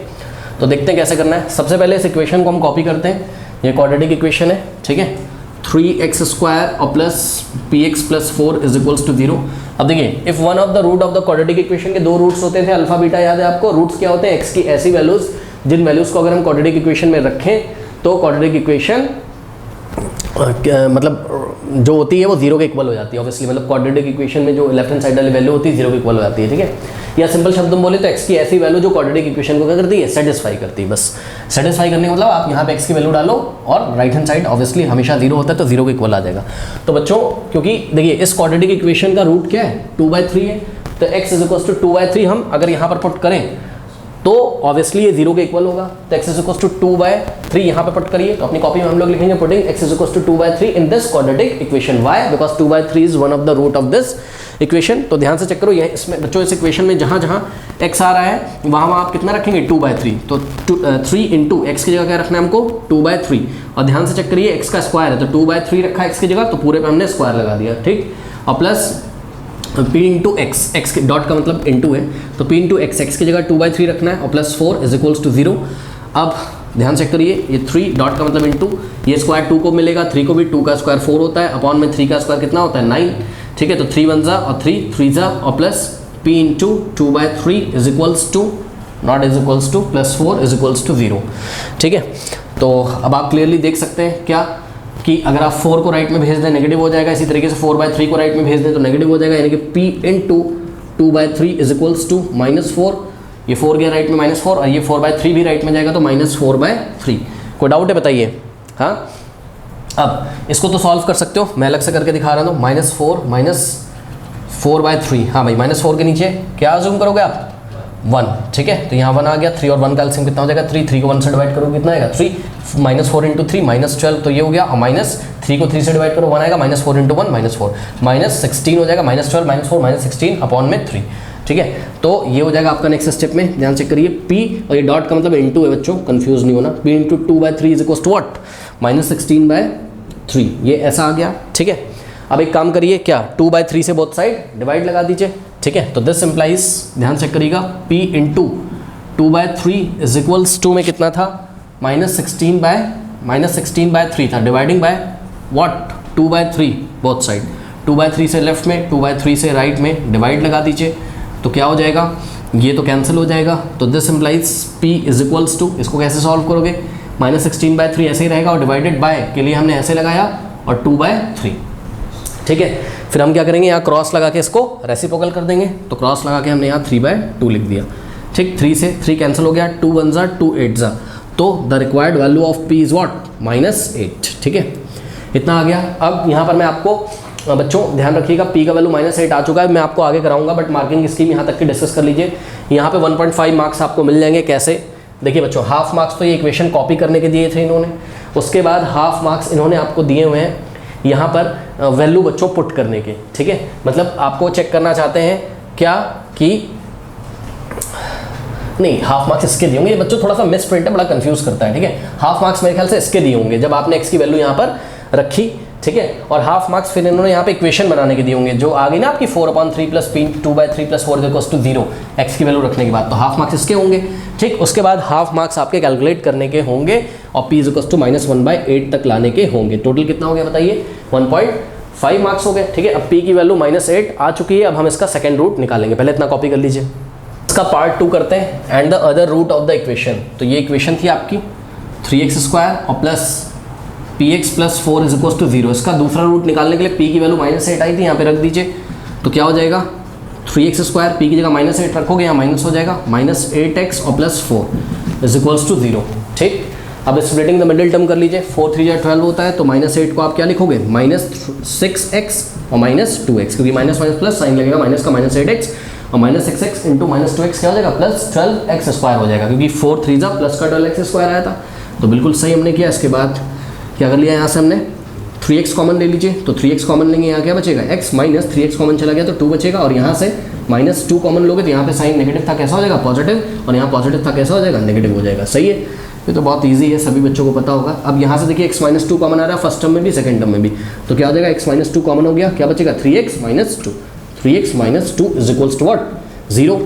तो देखते हैं कैसे करना है। सबसे पहले इस इक्वेशन को हम कॉपी करते हैं, ये क्वाड्रेटिक इक्वेशन है, ठीक है, 3x² और प्लस px + 4 = 0। अब देखिए if one of the root of the quadratic equation के 2 रूट्स होते थे, अल्फा बीटा याद है आपको। रूट्स क्या होते हैं, x की ऐसी वैल्यूज जिन वैल्यूज को अगर हम क्वाड्रेटिक इक्वेशन में रखें तो क्वाड्रेटिक इक्वेशन मतलब जो होती है वो 0 के इक्वल हो जाती है ऑब्वियसली, मतलब क्वाड्रेटिक इक्वेशन में जो लेफ्ट हैंड साइड वाली वैल्यू होती है 0 के इक्वल हो जाती है, ठीक है। या सिंपल शब्द में बोले तो x की ऐसी वैल्यू जो क्वाड्रेटिक इक्वेशन को क्या करती है, सेटिस्फाई करती है। बस सेटिस्फाई करने का मतलब आप यहाँ पे x की वैल्यू डालो और राइट हैंड साइड ऑब्वियसली हमेशा 0 होता है तो 0 के इक्वल आ जाएगा। तो बच्चों क्योंकि देखिए इस क्वाड्रेटिक इक्वेशन का रूट क्या है, 2/3 है, तो x = 2/3 हम अगर यहाँ पर पुट करें तो ऑब्वियसली ये 0 के इक्वल होगा। तो x = 2/3 यहाँ पे पुट करिए, तो अपनी कॉपी में हम लोग लिखेंगे putting x = 2/3 in this quadratic equation. Why? Because 2/3 is one of the root of this equation. तो ध्यान से चेक करो, ये इसमें बच्चों इस इक्वेशन में जहाँ जहाँ x आ रहा है वहाँ आप कितना रखेंगे, 2/3। तो 3 × x की जगह क्या रखना है हमको, 2/3। और ध्यान से चेक करिए x का स्क्वायर है तो 2/3 रखा है x की जगह, तो पूरे पे हमने स्क्वायर लगा दिया, ठीक। और प्लस p × x, x के डॉट का मतलब इंटू है, तो p × x की जगह 2/3 रखना है और प्लस 4 = 0। अब ध्यान चेक करिए, ये 3 डॉट का मतलब इंटू, ये स्क्वायर 2 को मिलेगा, 3 को भी, 2 का स्क्वायर 4 होता है, अपॉन में 3 का स्क्वायर कितना होता है 9, ठीक है। तो 3 1 जा और 3 3 जा और प्लस p × 2/3 = नॉट = +4 = 0, ठीक है। तो अब आप क्लियरली देख सकते हैं क्या कि अगर आप 4 को राइट में भेज दें नेगेटिव हो जाएगा, इसी तरीके से 4/3 को राइट में भेज दें तो नेगेटिव हो जाएगा, यानी कि p × 2/3 = -4। ये 4 गया राइट में -4 और ये 4/3 भी राइट में जाएगा तो -4/3। कोई डाउट है बताइए? हाँ, अब इसको तो सॉल्व कर सकते हो, मैं अलग से करके दिखा रहा हूँ। -4 हाँ भाई, -4 के नीचे क्या अज्यूम करोगे आप, 1, ठीक है। तो यहाँ 1 आ गया, 3 और 1 का एलसीएम कितना हो जाएगा 3, 3 को 1 से डिवाइड करोगे कितना आएगा 3, -4 × 3 -12, तो ये हो गया। और -3 को 3 से डिवाइड करो 1 आएगा, -4 × 1 -4 -16 हो जाएगा, -12 -4 -16 अपॉन में 3, ठीक है। तो ये हो जाएगा आपका नेक्स्ट स्टेप में, ध्यान चेक करिए p और ये डॉट का मतलब इंटू है बच्चों, कंफ्यूज नहीं होना। p × 2/3 = what, -16/3, ये ऐसा आ गया, ठीक है। अब एक काम करिए, क्या 2/3 से बोथ साइड डिवाइड लगा दीजिए, ठीक है। तो दिस इम्प्लाइज, ध्यान चेक करिएगा, p × 2/3 = में कितना था, -16/3 था, dividing by what, 2/3 both side, 2/3 से लेफ्ट में, 2/3 से राइट में डिवाइड लगा दीजिए, तो क्या हो जाएगा, ये तो कैंसिल हो जाएगा। तो दिस इम्प्लाइज p = इसको कैसे सॉल्व करोगे, -16/3 ऐसे ही रहेगा और डिवाइडेड बाय के लिए हमने ऐसे लगाया और 2/3, ठीक है। फिर हम क्या करेंगे, यहाँ क्रॉस लगा के इसको रेसिप्रोकल कर देंगे, तो क्रॉस लगा के हमने यहाँ 3/2 लिख दिया। ठीक, 3 से 3 कैंसिल हो गया, 2 1 ज़ा 2 8 ज़ा, तो the required value of P is what, -8। ठीक है, इतना आ गया। अब यहाँ पर मैं आपको बच्चों ध्यान रखिएगा, पी का वैल्यू -8 आ चुका है, मैं आपको आगे कराऊंगा, बट मार्किंग स्कीम यहाँ तक की डिस्कस कर लीजिए। यहाँ पे 1.5 मार्क्स आपको मिल जाएंगे। कैसे, देखिए बच्चों, हाफ मार्क्स तो ये इक्वेशन कॉपी करने के दिए थे इन्होंने, उसके बाद हाफ मार्क्स इन्होंने आपको दिए हुए हैं यहाँ पर वैल्यू बच्चों पुट करने के। ठीक है, मतलब आपको चेक करना चाहते हैं क्या कि नहीं, हाफ मार्क्स इसके दिए होंगे, ये बच्चों थोड़ा सा मिस प्रिंट है, बड़ा कंफ्यूज करता है। ठीक है, हाफ मार्क्स मेरे ख्याल से इसके दिए होंगे जब आपने एक्स की वैल्यू यहाँ पर रखी। ठीक है, और हाफ मार्क्स फिर इन्होंने यहाँ पे इक्वेशन बनाने के दिए होंगे, जो आ गई ना आपकी 4/3 + p 2/3 + 4 = 0 एक्स की वैल्यू रखने के बाद, तो हाफ मार्क्स इसके होंगे। ठीक, उसके बाद हाफ मार्क्स आपके कैलकुलेट करने के होंगे और p = -1/8 तक लाने के होंगे। टोटल कितना हो गया बताइए, 1.5 मार्क्स हो गए। ठीक है, अब p की वैल्यू -8 आ चुकी है, अब हम इसका सेकेंड रूट निकालेंगे। पहले इतना कॉपी कर लीजिए, इसका पार्ट 2 करते हैं, and the other root of the equation. तो ये इक्वेशन थी आपकी 3x² और प्लस px + 4 = 0। इसका दूसरा रूट निकालने के लिए p की वैल्यू -8 आई थी, यहाँ पे रख दीजिए, तो क्या हो जाएगा 3x², p की जगह -8 रखोगे, यहाँ माइनस हो जाएगा, -8x और +4 = 0। ठीक, अब स्प्लिटिंग द मिडिल टर्म कर लीजिए, 4 3 = 12 होता है, तो -8 को आप क्या लिखोगे, -6x और -2x, क्योंकि माइनस माइनस प्लस साइन लगेगा, माइनस का -8x और -6x × -2x क्या हो जाएगा, +12x² हो जाएगा, क्योंकि 4 3 ज़ा प्लस का 12x² आया था, तो बिल्कुल सही हमने किया। इसके बाद क्या कर लिया, यहाँ से हमने 3x कॉमन ले लीजिए, तो 3x कॉमन लेंगे, यहाँ क्या बचेगा, x - 3x कॉमन चला गया तो 2 बचेगा, और यहाँ से -2 कॉमन लोगे तो यहाँ पे साइन नेगेटिव था, कैसा हो जाएगा, पॉजिटिव, और यहाँ पॉजिटिव था, कैसा हो जाएगा, नेगेटिव हो जाएगा। सही है, ये तो बहुत ईजी है, सभी बच्चों को पता होगा। अब यहाँ से देखिए x - 2 कॉमन आ रहा है, फर्स्ट टर्म में भी सेकंड टर्म में भी, तो क्या हो जाएगा, x - 2 कॉमन हो गया, क्या बचेगा, 3x - 2, 3x - 2 = व्हाट, 0।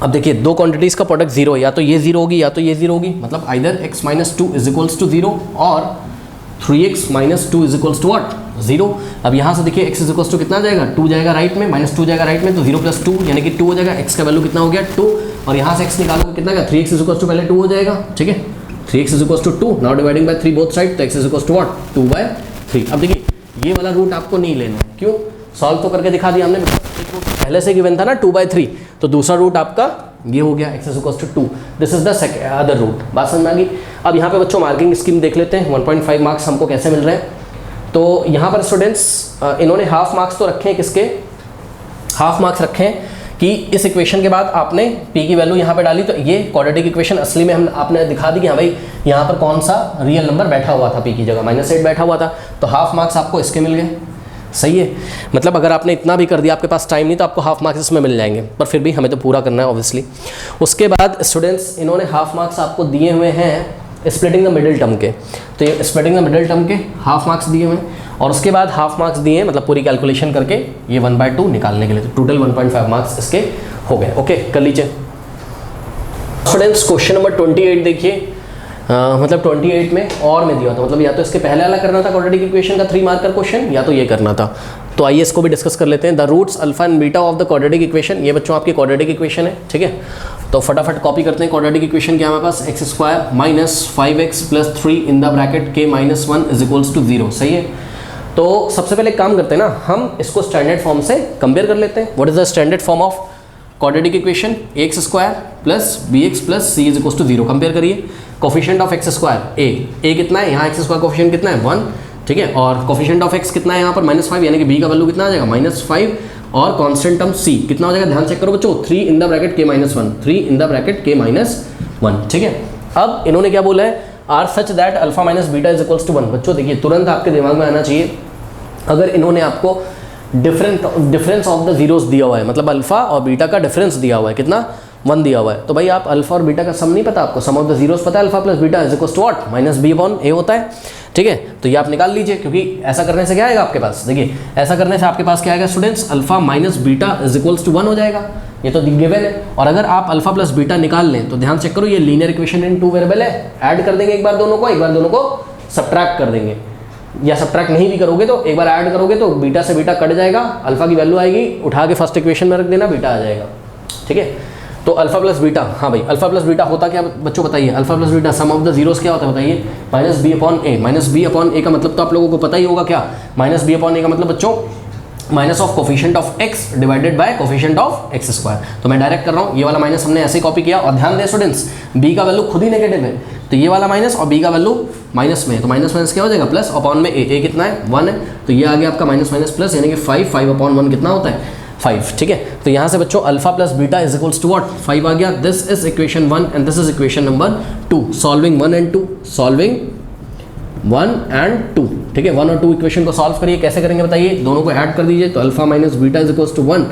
अब देखिए दो क्वांटिटीज़ का प्रोडक्ट 0, या तो ये 0 होगी या तो ये 0 होगी, मतलब आइदर x - 2 = 0 और 3x - 2 = व्हाट, 0। अब यहाँ से देखिए x = कितना जाएगा, 2 जाएगा राइट में, -2 जाएगा राइट में, तो 0 + 2 यानी कि 2 हो जाएगा। x का वैल्यू कितना हो गया, 2, और यहाँ से x निकालोगे कितना का, 3x = पहले 2 हो जाएगा। ठीक है, 3x = 2, now dividing by 3 both side, तो x = व्हाट, 2/3। अब देखिए ये वाला रूट आपको नहीं लेना है, क्यों, सॉल्व तो करके दिखा दिया हमने, एक रूट पहले से गिवन था ना 2/3, तो दूसरा रूट आपका ये हो गया, x = 2, this is the other root. बात समझ में आ गई। अब यहाँ पे बच्चों मार्किंग स्कीम देख लेते हैं, 1.5 मार्क्स हमको कैसे मिल रहे हैं। तो यहाँ पर स्टूडेंट्स इन्होंने हाफ मार्क्स तो रखे हैं, किसके हाफ मार्क्स रखे हैं कि इस इक्वेशन के बाद आपने p की वैल्यू यहाँ पे डाली, तो ये क्वाड्रेटिक इक्वेशन असली में हम आपने दिखा दी कि हाँ भाई यहाँ पर कौन सा रियल नंबर बैठा हुआ था, p की जगह -8 बैठा हुआ था, तो हाफ मार्क्स आपको इसके मिल गए। सही है, मतलब अगर आपने इतना भी कर दिया, आपके पास टाइम नहीं, तो आपको हाफ मार्क्स इसमें मिल जाएंगे, पर फिर भी हमें तो पूरा करना है ऑब्वियसली। उसके बाद स्टूडेंट्स इन्होंने हाफ मार्क्स आपको दिए हुए हैं स्प्लिटिंग द मिडिल टर्म के, तो ये स्प्लिटिंग द मिडिल टर्म के हाफ मार्क्स दिए हुए हैं, और उसके बाद हाफ मार्क्स दिए हैं, मतलब पूरी कैलकुलेशन करके ये 1/2 निकालने के लिए, तो टोटल 1.5 मार्क्स इसके हो गए। ओके, कर लीजिए स्टूडेंट्स। क्वेश्चन नंबर 28 देखिए, मतलब 28 में और में दिया था, मतलब या तो इसके पहले वाला करना था क्वाड्रेटिक इक्वेशन का 3 मार्कर क्वेश्चन, या तो ये करना था। तो आइए इसको भी डिस्कस कर लेते हैं। The roots alpha and beta of the quadratic equation, ये बच्चों आपकी क्वाड्रेटिक इक्वेशन है। ठीक है, तो फटाफट कॉपी करते हैं। क्वाड्रेटिक इक्वेशन क्या है हमारे पास, x² - 5x + 3 in the bracket k - 1 = 0। सही है, तो सबसे पहले एक काम करते हैं ना, हम इसको स्टैंडर्ड फॉर्म से कंपेयर कर लेते हैं। What is the standard form of quadratic equation, x² + bx + c = 0। Compare करिए, कोफिशिएंट ऑफ x² a कितना है, यहाँ x² कोफिशिएंट कितना है, 1। ठीक है, और कोफिशिएंट ऑफ x कितना है यहाँ पर, -5, यानी कि b का वैल्यू कितना आ जाएगा, -5, और कांस्टेंट टर्म c कितना हो जाएगा, ध्यान चेक करो बच्चों, 3 in the bracket k - 1, 3 in the bracket k - 1। ठीक है, अब इन्होंने क्या बोला है, are such that alpha - beta = 1। बच्चों देखिए तुरंत आपके दिमाग में आना चाहिए, अगर इन्होंने आपको डिफरेंस ऑफ द जीरोस दिया हुआ है, मतलब अल्फा और बीटा का डिफरेंस दिया हुआ है, कितना, 1 दिया हुआ है, तो भाई आप अल्फा और बीटा का सम नहीं पता आपको, सम ऑफ द जीरोस पता है, अल्फा + बीटा = व्हाट, -b/a होता है। ठीक है, तो ये आप निकाल लीजिए, क्योंकि ऐसा करने से क्या आएगा आपके पास, देखिए ऐसा करने से आपके पास क्या आएगा स्टूडेंट्स, अल्फा - बीटा = 1 हो जाएगा, ये तो गिवन है। और अगर आप अल्फा + बीटा निकाल लें, तो ध्यान चेक करो, ये लीनियर इक्वेशन इन 2 वेरिएबल है, ऐड कर देंगे एक बार दोनों को, एक बार दोनों को सब्ट्रैक्ट कर देंगे, या सब्ट्रैक्ट नहीं भी करोगे तो एक बार ऐड करोगे तो बीटा से बीटा कट जाएगा, अल्फा की वैल्यू आएगी, उठा के फर्स्ट इक्वेशन में रख देना, बीटा आ जाएगा। ठीक है, तो अल्फा प्लस बीटा, हाँ भाई अल्फा प्लस बीटा होता क्या बच्चों बताइए, alpha plus beta some of the zeros क्या होता है बताइए, माइनस बी अपॉन ए। माइनस बी अपॉन ए का मतलब तो आप लोगों को पता ही होगा क्या, माइनस बी अपॉन ए का मतलब बच्चों minus of coefficient of x divided by coefficient of x square. तो मैं डायरेक्ट कर रहा हूँ, ये वाला माइनस हमने ऐसे कॉपी किया, और ध्यान दें स्टूडेंट्स b का वैल्यू खुद ही नेगेटिव है, तो ये वाला माइनस और b का वैल्यू माइनस में है, तो माइनस माइनस क्या हो जाएगा प्लस, अपॉन में a कितना है 1 है, तो ये आ गया आपका माइनस माइनस प्लस, यानी कि 5 अपॉन 1 कितना होता है 5, ठीक है। तो यहाँ से बच्चों alpha plus beta is equals to what 5 आ गया। This is equation 1 and this is equation number 2, solving 1 and 2, solving 1 and 2, ठीक है। 1 और 2 इक्वेशन को सॉल्व करिए, कैसे करेंगे बताइए, दोनों को ऐड कर दीजिए, तो alpha minus beta is equals to 1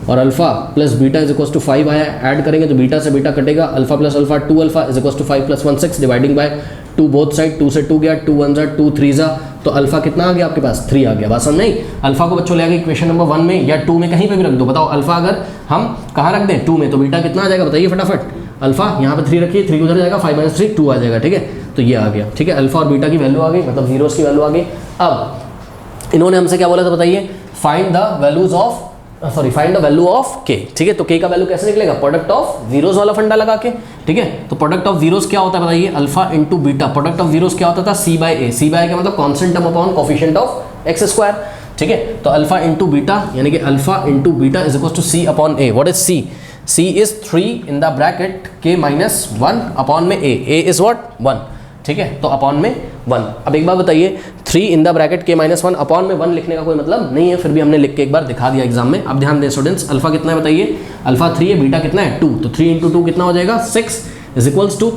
और alpha plus beta is equals to 5 आया, ऐड करेंगे तो बीटा से बीटा कटेगा, alpha plus alpha 2 alpha is equals to 5 plus 1 6 dividing by 2 both side, 2 से 2 गया, 2 1 जा 2 3 जा, तो अल्फा कितना आ गया आपके पास 3 आ गया। बात समझ नहीं, अल्फा को बच्चों ले आगे इक्वेशन नंबर 1 में या 2 में कहीं पे भी रख दो, बताओ अल्फा अगर हम कहाँ रख दें 2 में, तो बीटा कितना आ जाएगा बताइए फटाफट, अल्फा यहाँ पे 3 रखिए, 3 उधर जाएगा, 5 माइनस 3 2 आ जाएगा, ठीक है। तो ये आ गया, ठीक है, अल्फा और बीटा की वैल्यू आ गई, मतलब जीरोस की वैल्यू आ गई। अब इन्होंने हमसे क्या बोला था बताइए, find the values of find the value of के, ठीक है। तो के का वैल्यू कैसे निकलेगा, प्रोडक्ट ऑफ जीरोस वाला फंडा लगा के, ठीक है। तो प्रोडक्ट ऑफ जीरोस क्या होता है बताइए, alpha into beta, product of zeros क्या होता था सी बाय ए, सी बाय का मतलब constant term upon coefficient of x square, ठीक है। तो अल्फा इंटू बीटा यानी कि alpha into beta is equal to c upon a. What is c, c is 3 in the bracket के minus 1 upon में a is what 1, ठीक है, तो अपॉन में 1। अब एक बात बताइए, 3 इन द ब्रैकेट के माइनस 1 अपॉन में 1 लिखने का कोई मतलब नहीं है, फिर भी हमने लिख के एक बार दिखा दिया एग्जाम में। अब ध्यान दें स्टूडेंट्स, अल्फा कितना है बताइए, अल्फा 3 है, बीटा कितना है 2, तो 3 इंटू 2 कितना हो जाएगा 6 is equals to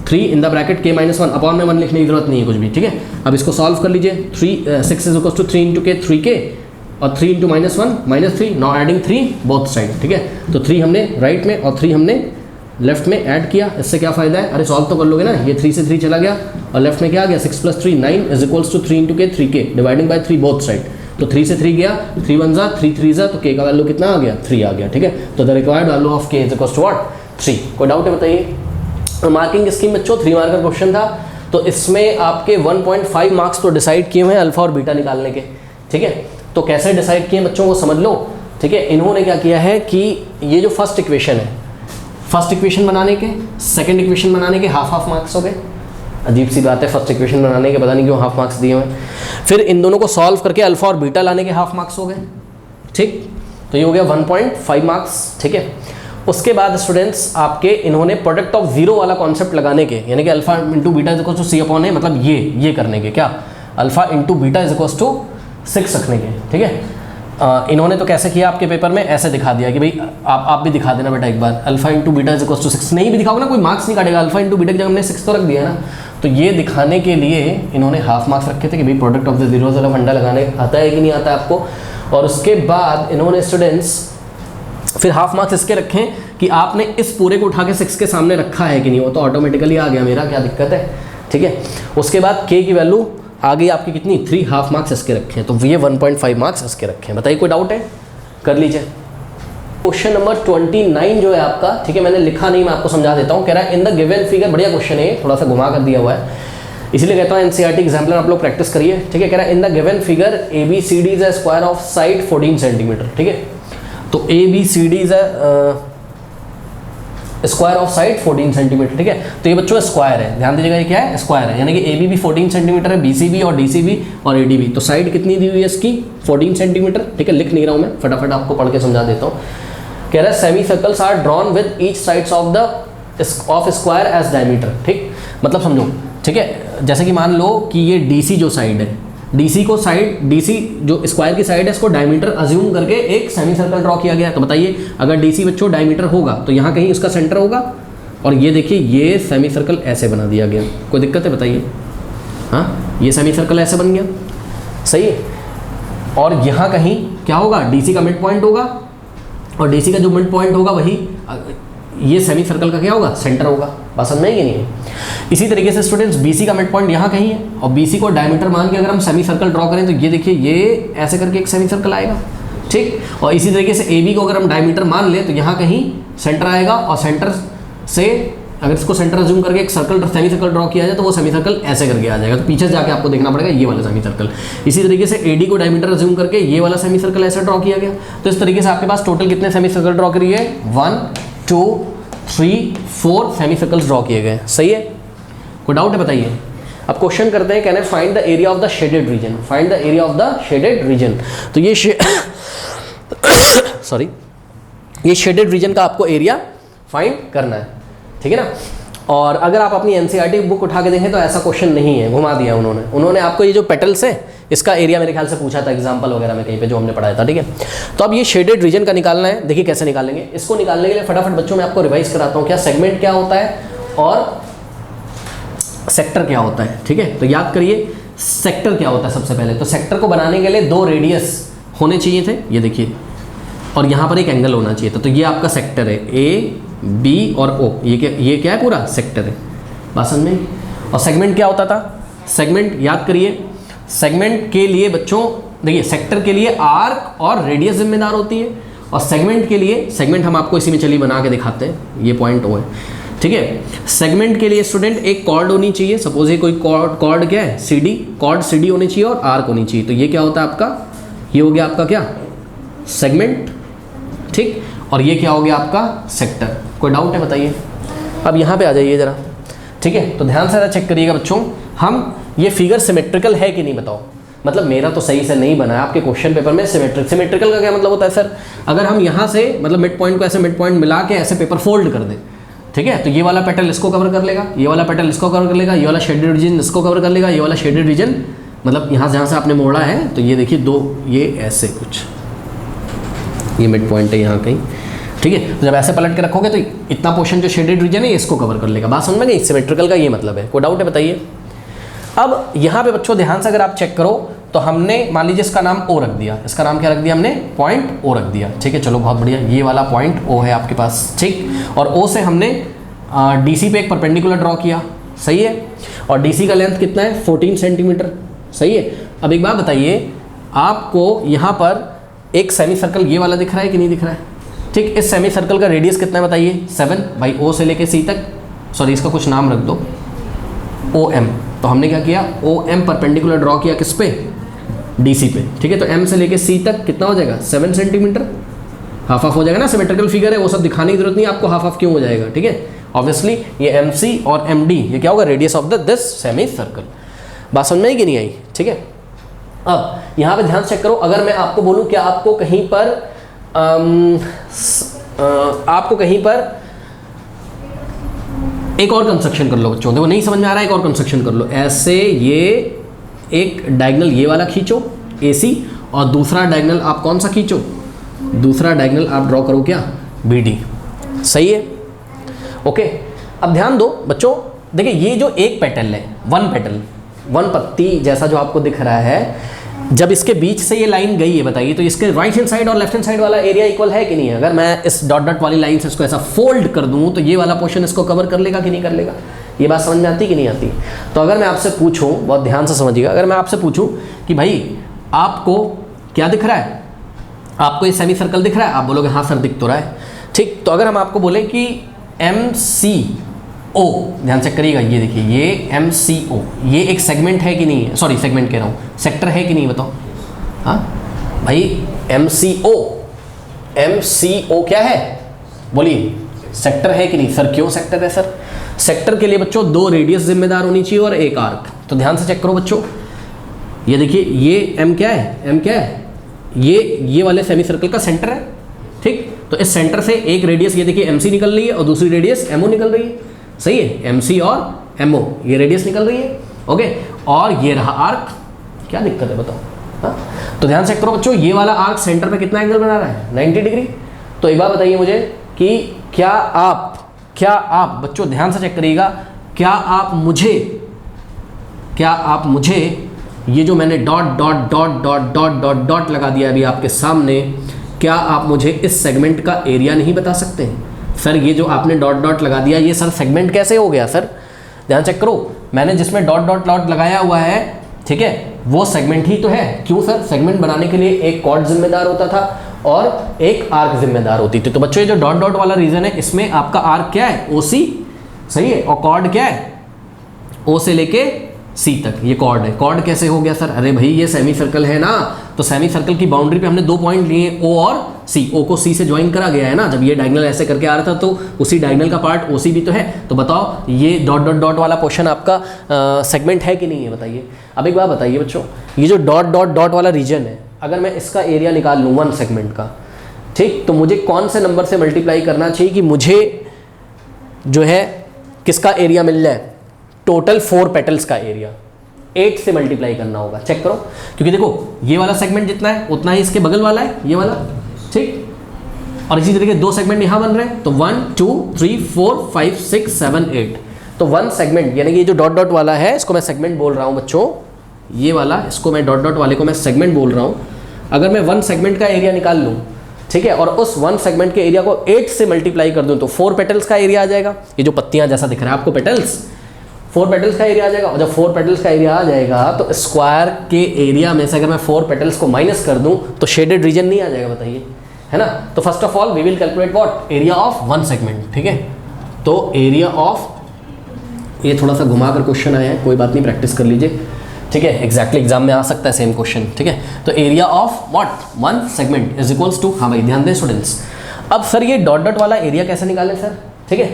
3 in the bracket के माइनस 1 अपॉन में 1 लिखने की जरूरत नहीं है कुछ भी, ठीक है। अब इसको सॉल्व कर लीजिए, 6 is equals to 3 into k 3k और 3 into minus 1 minus 3, now adding 3 both side, ठीक है। तो 3 हमने राइट में और 3 हमने लेफ्ट में ऐड किया, इससे क्या फायदा है, अरे सॉल्व तो कर लोगे ना, ये 3 से 3 चला गया और लेफ्ट में क्या आ गया 6 plus 3 9 is equals to 3 into k 3k dividing by 3 both side, तो 3 से 3 गया, 3 1 जा 3 3 जा, तो k का वैल्यू कितना आ गया 3 आ गया, ठीक है। तो the required value of k is equals to what 3। कोई डाउट है बताइए। मार्किंग स्कीम बच्चों 3 मार्क का क्वेश्चन था, तो इसमें आपके 1.5 मार्क्स तो डिसाइड किए हुए हैं अल्फा और बीटा निकालने के, ठीक है। तो कैसे डिसाइड किए बच्चों को समझ लो, ठीक है। इन्होंने क्या किया है कि ये जो फर्स्ट इक्वेशन है, फर्स्ट इक्वेशन बनाने के सेकंड इक्वेशन बनाने के हाफ मार्क्स हो गए, अजीब सी बात है, फर्स्ट इक्वेशन बनाने के पता नहीं क्यों हाफ मार्क्स दिए हुए हैं, फिर इन दोनों को सॉल्व करके अल्फा और बीटा लाने के हाफ मार्क्स हो गए, ठीक। तो ये हो गया 1.5 मार्क्स, ठीक है। उसके बाद स्टूडेंट्स आपके इन्होंने प्रोडक्ट ऑफ जीरो वाला कॉन्सेप्ट लगाने के, यानी कि alpha into beta is equal to c upon a, मतलब ये करने के, क्या alpha into beta is equal to 6 रखने के, ठीक है। इन्होंने तो कैसे किया आपके पेपर में, ऐसे दिखा दिया कि भाई आप भी दिखा देना बेटा एक बार, alpha into beta is equal to 6, नहीं भी दिखाओगे ना कोई मार्क्स नहीं काटेगा, अल्फा इंटू बीटा की जगह हमने 6 तो रख दिया ना। तो ये दिखाने के लिए इन्होंने हाफ मार्क्स रखे थे कि भाई प्रोडक्ट ऑफ द जीरोस वाला फंडा लगाने आता है कि नहीं आता है आपको। और उसके बाद इन्होंने स्टूडेंट्स फिर हाफ मार्क्स इसके रखें कि आपने इस पूरे को उठा के 6 के सामने रखा है कि नहीं, वो तो ऑटोमेटिकली आ गया मेरा, क्या दिक्कत है, ठीक है। उसके बाद के की वैल्यू आ गई आपकी कितनी 3, हाफ मार्क्स इसके रखे हैं, तो ये 1.5 मार्क्स इसके रखे हैं। बताइए कोई डाउट है, कर लीजिए। क्वेश्चन नंबर 29 जो है आपका, ठीक है, मैंने लिखा नहीं, मैं आपको समझा देता हूँ। कह रहा है इन द गिवन फिगर, बढ़िया क्वेश्चन है, थोड़ा सा घुमा कर दिया हुआ है, इसलिए कहता हूँ एनसीईआरटी एग्जाम्पलर आप लोग प्रैक्टिस करिए, ठीक है। कह रहा है in the given figure ABCD is a square of side 14 centimetre, ठीक है। तो ABCD is a square of side 14 centimetre, ठीक है। तो ये बच्चों स्क्वायर है, ध्यान दीजिएगा ये क्या है, स्क्वायर है, यानी कि AB भी 14 सेंटीमीटर है, BC भी और DC भी और AD भी। तो साइड कितनी दी हुई है इसकी 14 सेंटीमीटर, ठीक है। लिख नहीं रहा हूँ मैं, फटाफट आपको पढ़ के समझा देता हूँ। कह रहा है semi circles are drawn with each sides of square as diameter, ठीक। मतलब समझो, ठीक है, जैसे कि मान लो कि ये DC जो साइड है, DC जो स्क्वायर की साइड है, इसको डायमीटर अज्यूम करके एक सेमी सर्कल ड्रॉ किया गया। तो बताइए अगर DC बच्चों डायमीटर होगा तो यहाँ कहीं उसका सेंटर होगा, और ये देखिए ये सेमी सर्कल ऐसे बना दिया गया, कोई दिक्कत है बताइए, हाँ ये सेमी सर्कल ऐसे बन गया, सही है। और यहाँ कहीं क्या होगा, DC का मिड पॉइंट होगा, और DC का जो मिड पॉइंट होगा वही ये सेमी सर्कल का क्या होगा, सेंटर होगा। बात समझ में आई कि नहीं है। इसी तरीके से स्टूडेंट्स BC का मिड पॉइंट यहाँ कहीं है, और BC को डायमीटर मान के अगर हम सेमी सर्कल ड्रॉ करें तो ये देखिए ये ऐसे करके एक सेमी सर्कल आएगा, ठीक। और इसी तरीके से AB को अगर हम डायमीटर मान ले तो यहाँ कहीं सेंटर आएगा, और सेंटर से अगर इसको सेंटर अज्यूम करके एक सर्कल सेमी सर्कल ड्रॉ किया जाए तो वो सेमी सर्कल ऐसे करके आ जाएगा। तो पीछे जाके आपको देखना पड़ेगा ये वाला सेमी सर्कल। इसी तरीके से AD को डायमीटर अज्यूम करके ये वाला सेमी सर्कल ऐसे ड्रॉ किया गया। तो इस तरीके से आपके पास टोटल कितने सेमी सर्कल ड्रॉ करिए, 1 2 3 4 सेमी सर्कल्स ड्रॉ किए गए। सही है, कोई डाउट है बताइए। अब क्वेश्चन करते हैं, कहने find the area of the shaded region, find the area of the shaded region. तो ये सॉरी ये शेडेड रीजन का आपको एरिया फाइंड करना है, ठीक है ना। और अगर आप अपनी एनसीईआरटी बुक उठा के देखें तो ऐसा क्वेश्चन नहीं है, घुमा दिया उन्होंने आपको ये जो पेटल्स है इसका एरिया मेरे ख्याल से पूछा था एग्जांपल वगैरह में कहीं पे जो हमने पढ़ाया था, ठीक है। तो अब ये शेडेड रीजन का निकालना है, देखिए कैसे निकालेंगे। इसको निकालने के लिए फटाफट बच्चों मैं आपको रिवाइज कराता हूँ, क्या सेगमेंट क्या होता है और सेक्टर क्या होता है, ठीक है। तो याद करिए सेक्टर क्या होता है। सबसे पहले तो सेक्टर को बनाने के लिए 2 रेडियस होने चाहिए थे, ये देखिए, और यहाँ पर एक एंगल होना चाहिए था। तो ये आपका सेक्टर है, ए बी और ओ, ये क्या है, पूरा सेक्टर है, बात समझ में। और सेगमेंट क्या होता था, सेगमेंट याद करिए, सेगमेंट के लिए बच्चों देखिए सेक्टर के लिए आर्क और रेडियस जिम्मेदार होती है, और सेगमेंट के लिए, सेगमेंट हम आपको इसी में चलिए बना के दिखाते हैं, ये पॉइंट ओ है, ठीक है। सेगमेंट के लिए स्टूडेंट एक कॉर्ड होनी चाहिए, सपोज ये कोई कॉर्ड क्या है, c d, chord c d होनी चाहिए और आर्क होनी चाहिए। तो ये क्या होता है आपका, ये हो गया आपका क्या, सेगमेंट, ठीक। और ये क्या हो गया आपका सेक्टर। कोई डाउट है बताइए। अब यहाँ पे आ जाइए ज़रा, ठीक है। तो ध्यान से ज़रा चेक करिएगा बच्चों, हम ये फिगर सिमेट्रिकल है कि नहीं बताओ। मतलब मेरा तो सही से नहीं बना है, आपके क्वेश्चन पेपर में सिमेट्रिकल का क्या मतलब होता है सर, अगर हम यहाँ से मतलब मिड पॉइंट को ऐसे मिड पॉइंट मिला के ऐसे पेपर फोल्ड कर दें, ठीक है, तो ये वाला पेटल इसको कवर कर लेगा, ये वाला पेटल इसको कवर कर लेगा, ये वाला शेडेड रीजन इसको कवर कर लेगा, ये वाला शेडेड रीजन मतलब यहाँ से जहाँ से आपने मोड़ा है, तो ये देखिए 2 ये ऐसे कुछ, ये मिड पॉइंट है यहाँ कहीं, ठीक है। तो जब ऐसे पलट के रखोगे तो इतना पोर्शन जो शेडेड रीजन है इसको कवर कर लेगा। बात समझ में गई, सिमेट्रिकल का ये मतलब है। कोई डाउट है बताइए। अब यहाँ पे बच्चों ध्यान से अगर आप चेक करो तो हमने मान लीजिए इसका नाम ओ रख दिया, इसका नाम क्या रख दिया हमने, पॉइंट ओ रख दिया, ठीक है। चलो बहुत बढ़िया, ये वाला पॉइंट ओ है आपके पास, ठीक। और ओ से हमने डीसी पे एक परपेंडिकुलर ड्रॉ किया, सही है। और डीसी का लेंथ कितना है, 14 सेंटीमीटर, सही है। अब एक बात बताइए, आपको यहाँ पर एक सेमी सर्कल ये वाला दिख रहा है कि नहीं दिख रहा है, ठीक। इस सेमी सर्कल का रेडियस कितना है बताइए, 7 भाई, ओ से लेके सी तक, सॉरी इसका कुछ नाम रख दो, ओ एम। तो हमने क्या किया, ओ एम परपेंडिकुलर ड्रॉ किया किस पे, डीसी पे, ठीक है। तो एम से लेके सी तक कितना हो जाएगा, 7 सेंटीमीटर, हाफ हाफ हो जाएगा ना, सिमेट्रिकल फिगर है, वो सब दिखाने की जरूरत नहीं आपको, हाफ हाफ क्यों हो जाएगा, ठीक है। ऑब्वियसली ये एम सी और एम डी ये क्या होगा, radius of this semi circle. बात समझ में आई कि नहीं आई, ठीक है। अब यहाँ पे ध्यान चेक करो, अगर मैं आपको बोलूँ कि आपको कहीं पर आपको कहीं पर एक और कंस्ट्रक्शन कर लो बच्चों, देखो नहीं समझ में आ रहा है, एक और कंस्ट्रक्शन कर लो, ऐसे ये एक डायगोनल ये वाला खींचो AC, और दूसरा डायगोनल आप कौन सा खींचो, दूसरा डायगोनल आप ड्रॉ करो क्या, BD, सही है, ओके। अब ध्यान दो बच्चों, देखिए ये जो एक पेटल है, वन पत्ती जैसा जो आपको दिख रहा है, जब इसके बीच से ये लाइन गई है बताइए, तो इसके राइट हैंड साइड और लेफ्ट हैंड साइड वाला एरिया इक्वल है कि नहीं है। अगर मैं इस डॉट डॉट वाली लाइन से इसको ऐसा फोल्ड कर दूं तो ये वाला पोर्शन इसको कवर कर लेगा कि नहीं कर लेगा, ये बात समझ में आती कि नहीं आती। तो अगर मैं आपसे पूछूं, बहुत ध्यान से समझिएगा, अगर मैं आपसे पूछूं कि भाई आपको क्या दिख रहा है, आपको ये सेमी सर्कल दिख रहा है, आप बोलोगे हाँ सर दिख तो रहा है, ठीक। तो अगर हम आपको बोले कि MCO, ध्यान चेक करिएगा, ये देखिए ये MCO, ये एक सेगमेंट है कि नहीं है, सॉरी सेगमेंट कह रहा हूँ, सेक्टर है कि नहीं बताओ, हाँ भाई MCO क्या है बोलिए, सेक्टर है कि नहीं सर, क्यों सेक्टर है सर, सेक्टर के लिए बच्चों 2 रेडियस जिम्मेदार होनी चाहिए और एक आर्क। तो ध्यान से चेक करो बच्चों, ये देखिए ये M क्या है, M क्या है, ये वाले सेमी सर्कल का सेंटर है, ठीक। तो इस सेंटर से एक रेडियस ये देखिए MC निकल रही है और दूसरी रेडियस MO निकल रही है, सही है, MC और MO ये रेडियस निकल रही है, ओके। और ये रहा आर्क, क्या दिक्कत है बताओ, हाँ। तो ध्यान से करो बच्चों, ये वाला आर्क सेंटर पे कितना एंगल बना रहा है, 90 डिग्री। तो एक बात बताइए मुझे कि क्या आप बच्चों ध्यान से चेक करिएगा, क्या आप मुझे ये जो मैंने dot dot dot dot dot dot dot लगा दिया अभी आपके सामने, क्या आप मुझे इस सेगमेंट का एरिया नहीं बता सकते सर, ये जो आपने डॉट डॉट लगा दिया ये सर सेगमेंट कैसे हो गया सर, ध्यान चेक करो, मैंने जिसमें डॉट डॉट डॉट लगाया हुआ है, ठीक है, वो सेगमेंट ही तो है। क्यों सर, सेगमेंट बनाने के लिए एक कॉर्ड जिम्मेदार होता था और एक आर्क जिम्मेदार होती थी। तो बच्चों ये जो डॉट डॉट वाला रीजन है, इसमें आपका आर्क क्या है, OC, सही है, और कॉर्ड क्या है, O से लेके C तक, ये कॉर्ड है। कॉर्ड कैसे हो गया सर, अरे भाई ये सेमी सर्कल है ना, तो सेमी सर्कल की बाउंड्री पे हमने 2 पॉइंट लिए O और सी, ओ को सी से ज्वाइन करा गया है ना, जब ये डायगोनल ऐसे करके आ रहा था तो उसी डायगोनल का पार्ट ओसी भी तो है। तो बताओ ये डॉट डॉट डॉट वाला पोर्शन आपका सेगमेंट है कि नहीं है, बताइए। अब एक बात बताइए बच्चों, ये जो डॉट डॉट डॉट वाला रीजन है, अगर मैं इसका एरिया निकाल लूँ 1 सेगमेंट का, ठीक, तो मुझे कौन से नंबर से मल्टीप्लाई करना चाहिए कि मुझे जो है किसका एरिया मिल जाए, टोटल 4 पेटल्स का एरिया 8 से मल्टीप्लाई करना होगा। चेक करो, क्योंकि देखो ये वाला सेगमेंट जितना है उतना ही इसके बगल वाला है, ये वाला, ठीक, और इसी तरीके 2 सेगमेंट यहाँ बन रहे हैं, तो 1 2 3 4 5 6 7 8, तो 1 सेगमेंट यानी कि ये जो डॉट डॉट वाला है इसको मैं सेगमेंट बोल रहा हूँ बच्चों, ये वाला, इसको मैं डॉट डॉट वाले को मैं सेगमेंट बोल रहा हूँ। अगर मैं 1 सेगमेंट का एरिया निकाल लूँ, ठीक है, और उस 1 सेगमेंट के एरिया को 8 से मल्टीप्लाई कर दूँ तो 4 पेटल्स का एरिया आ जाएगा। ये जो पत्तियाँ जैसा दिख रहा है आपको पेटल्स, 4 पेटल्स का एरिया आ जाएगा। और जब 4 पेटल्स का एरिया आ जाएगा तो स्क्वायर के एरिया में से अगर मैं 4 पेटल्स को माइनस कर दूं तो शेडेड रीजन नहीं आ जाएगा, बताइए, है ना। तो first of all we will calculate what, area of 1 segment, ठीक है। तो एरिया ऑफ, ये थोड़ा सा घुमा कर क्वेश्चन आया है, कोई बात नहीं, प्रैक्टिस कर लीजिए, ठीक है, एग्जैक्टली एग्जाम में आ सकता है सेम क्वेश्चन, ठीक है। तो area of what 1 segment is equals to, हाँ भाई ध्यान दें स्टूडेंट्स। अब सर ये डॉट डॉट वाला एरिया कैसे निकालें सर, ठीक है।